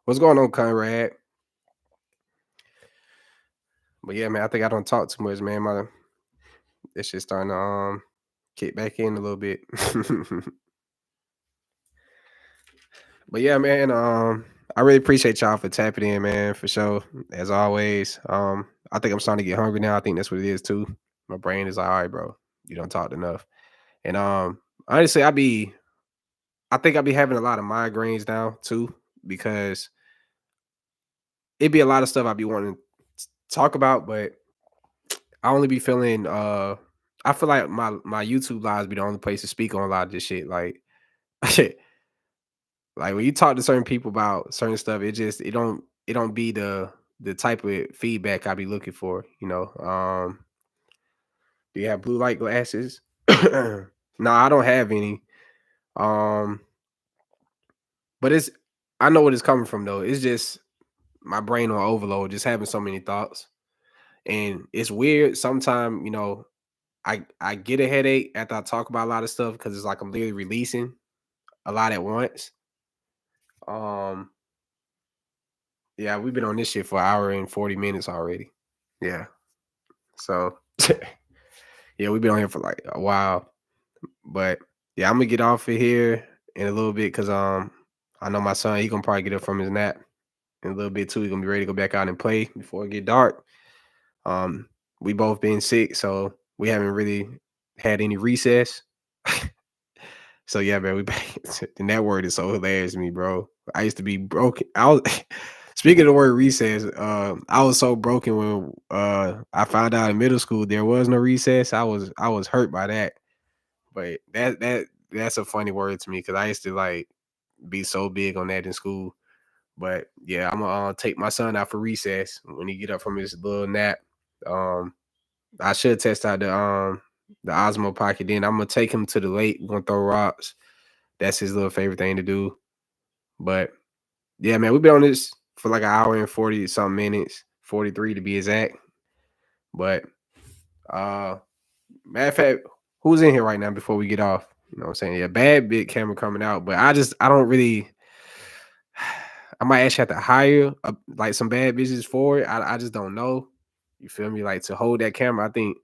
A: What's going on, Conrad? But yeah, man, I think I don't talk too much, man. My This shit starting to kick back in a little bit. But yeah, man, I really appreciate y'all for tapping in, man, for sure. As always. I think I'm starting to get hungry now. I think that's what it is too. My brain is like, all right, bro, you don't talk enough. And honestly, I think I'll be having a lot of migraines now too, because it'd be a lot of stuff I'd be wanting to talk about, but I only be feeling I feel like my YouTube lives be the only place to speak on a lot of this shit. Like like when you talk to certain people about certain stuff, it don't be the type of feedback I be looking for, you know. Do you have blue light glasses? No, I don't have any. Um, but it's I know what it's coming from though. It's just my brain on overload, just having so many thoughts. And it's weird. Sometimes, you know, I get a headache after I talk about a lot of stuff because it's like I'm literally releasing a lot at once. Um, yeah, we've been on this shit for an hour and 40 minutes already. Yeah. So yeah, we've been on here for like a while. But yeah, I'm gonna get off of here in a little bit because I know my son, he gonna probably get up from his nap in a little bit too. He gonna be ready to go back out and play before it get dark. Um, we both been sick, so we haven't really had any recess. So yeah, man, we back. And that word is so hilarious to me, bro. I used to be broken. I was speaking of the word recess. I was so broken when I found out in middle school there was no recess. I was hurt by that. But that's a funny word to me because I used to like be so big on that in school. But yeah, I'm gonna take my son out for recess when he get up from his little nap. Um, I should test out the Osmo Pocket. Then I'm gonna take him to the lake. We're gonna throw rocks. That's his little favorite thing to do. But yeah, man, we've been on this for like an hour and 40 something minutes, 43 to be exact. But uh matter of fact, who's in here right now before we get off? You know what I'm saying? Yeah, bad big camera coming out, but I don't really I might actually have to hire like some bad bitches for it. I just don't know. You feel me? Like to hold that camera, I think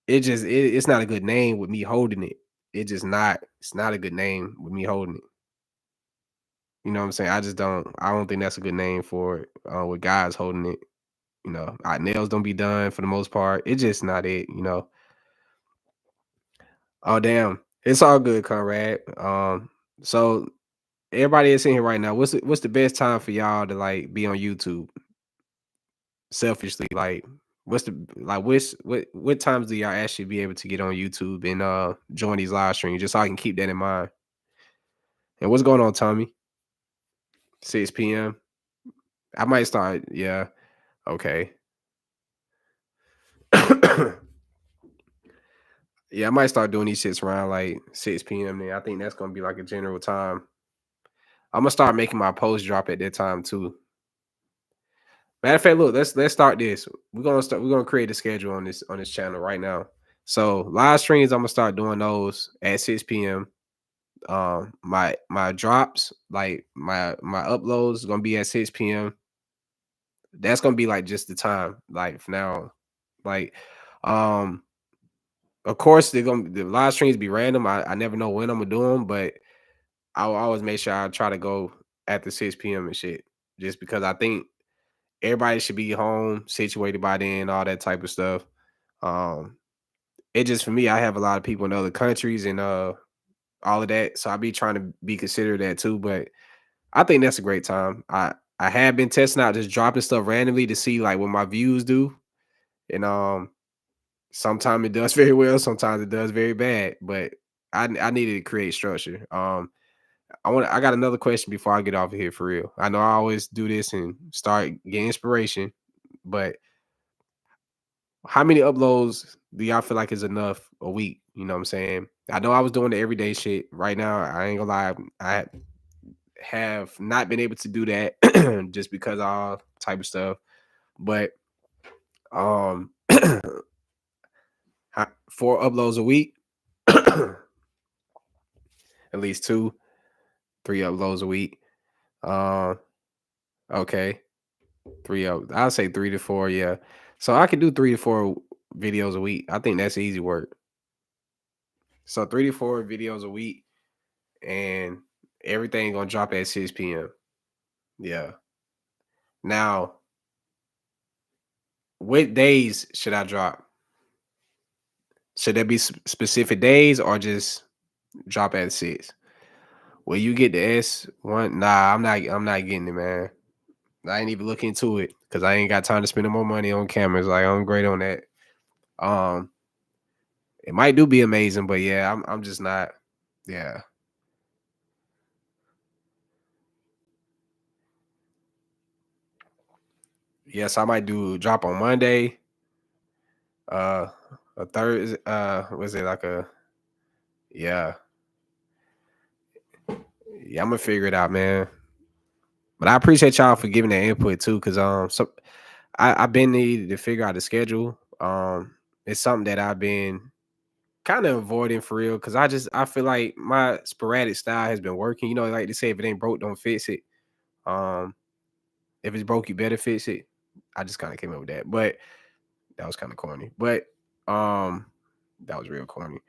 A: it's not a good name with me holding it. It's not a good name with me holding it. You know what I'm saying? I don't think that's a good name for it with guys holding it. You know, our nails don't be done for the most part. It's just not it, you know. Oh damn. It's all good, Conrad. So everybody that's in here right now, what's the best time for y'all to like be on YouTube? selfishly, like what times do y'all actually be able to get on YouTube and join these live streams just so I can keep that in mind. And what's going on, Tommy? 6 p.m. I might start, yeah. Okay. Yeah, I might start doing these shits around like 6 p.m. Then I think that's gonna be like a general time. I'm gonna start making my post drop at that time too. Matter of fact, look, let's start this. We're gonna create a schedule on this channel right now. So live streams, I'm gonna start doing those at 6 p.m. My drops, like my uploads is gonna be at 6 p.m. That's gonna be like just the time, like for now. Like um of course the live streams be random. I never know when I'm gonna do them, but I'll always make sure I try to go after 6 p.m. and shit. Just because I think everybody should be home, situated by then, all that type of stuff. Um, it just for me, I have a lot of people in other countries and all of that, so I be trying to be considerate of that too. But I think that's a great time. I have been testing out just dropping stuff randomly to see like what my views do, and sometimes it does very well, sometimes it does very bad. But I needed to create structure. I got another question before I get off of here for real. I know I always do this and start getting inspiration, but how many uploads do y'all feel like is enough a week? You know what I'm saying? I know I was doing the everyday shit. Right now, I ain't gonna lie, I have not been able to do that just because of all type of stuff. But um 4 uploads a week, at least 2, 3 uploads a week. Um, okay. I'll say 3 to 4, yeah. So I can do 3 to 4 videos a week. I think that's easy work. So 3 to 4 videos a week, and everything gonna drop at 6 p.m. Yeah. Now, what days should I drop? Should there be specific days or just drop at 6? Will you get the S1? Nah, I'm not getting it, man. I ain't even looking into it because I ain't got time to spend no more money on cameras. Like I'm great on that. Um, it might do be amazing, but yeah, I'm just not. Yeah. Yes, I might do drop on Monday. Uh, a Thursday. Was it like a? Yeah, yeah. I'm gonna figure it out, man. But I appreciate y'all for giving that input too, because so I've been needed to figure out the schedule. It's something that I've been kind of avoiding for real, because I feel like my sporadic style has been working. You know, like they say, if it ain't broke, don't fix it. Um, if it's broke, you better fix it. I just kind of came up with that, but that was kind of corny. But um, that was real corny.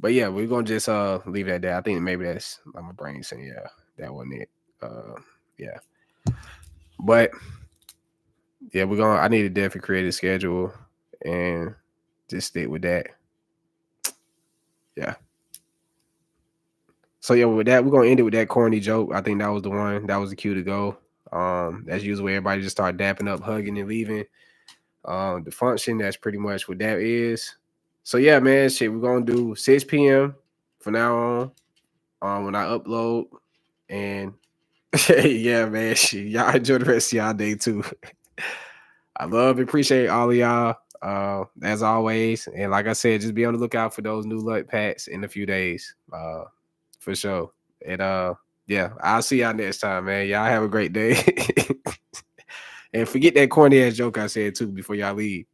A: But yeah, we're gonna just leave it at that. I think maybe that's like my brain saying, yeah, that wasn't it. Yeah. But yeah, we're gonna I need to definitely create a schedule and just stick with that. Yeah. So yeah, with that, we're gonna end it with that corny joke. I think that was the one. That was the cue to go. That's usually where everybody just start dapping up, hugging, and leaving. The function, that's pretty much what that is. So yeah, man, shit, we're gonna do 6 p.m. from now on. When I upload, and yeah, man, shit, y'all enjoy the rest of y'all day too. I love and appreciate all of y'all. As always, and like I said, just be on the lookout for those new LUT packs in a few days. For sure. And yeah, I'll see y'all next time, man. Y'all have a great day. And forget that corny ass joke I said too before y'all leave.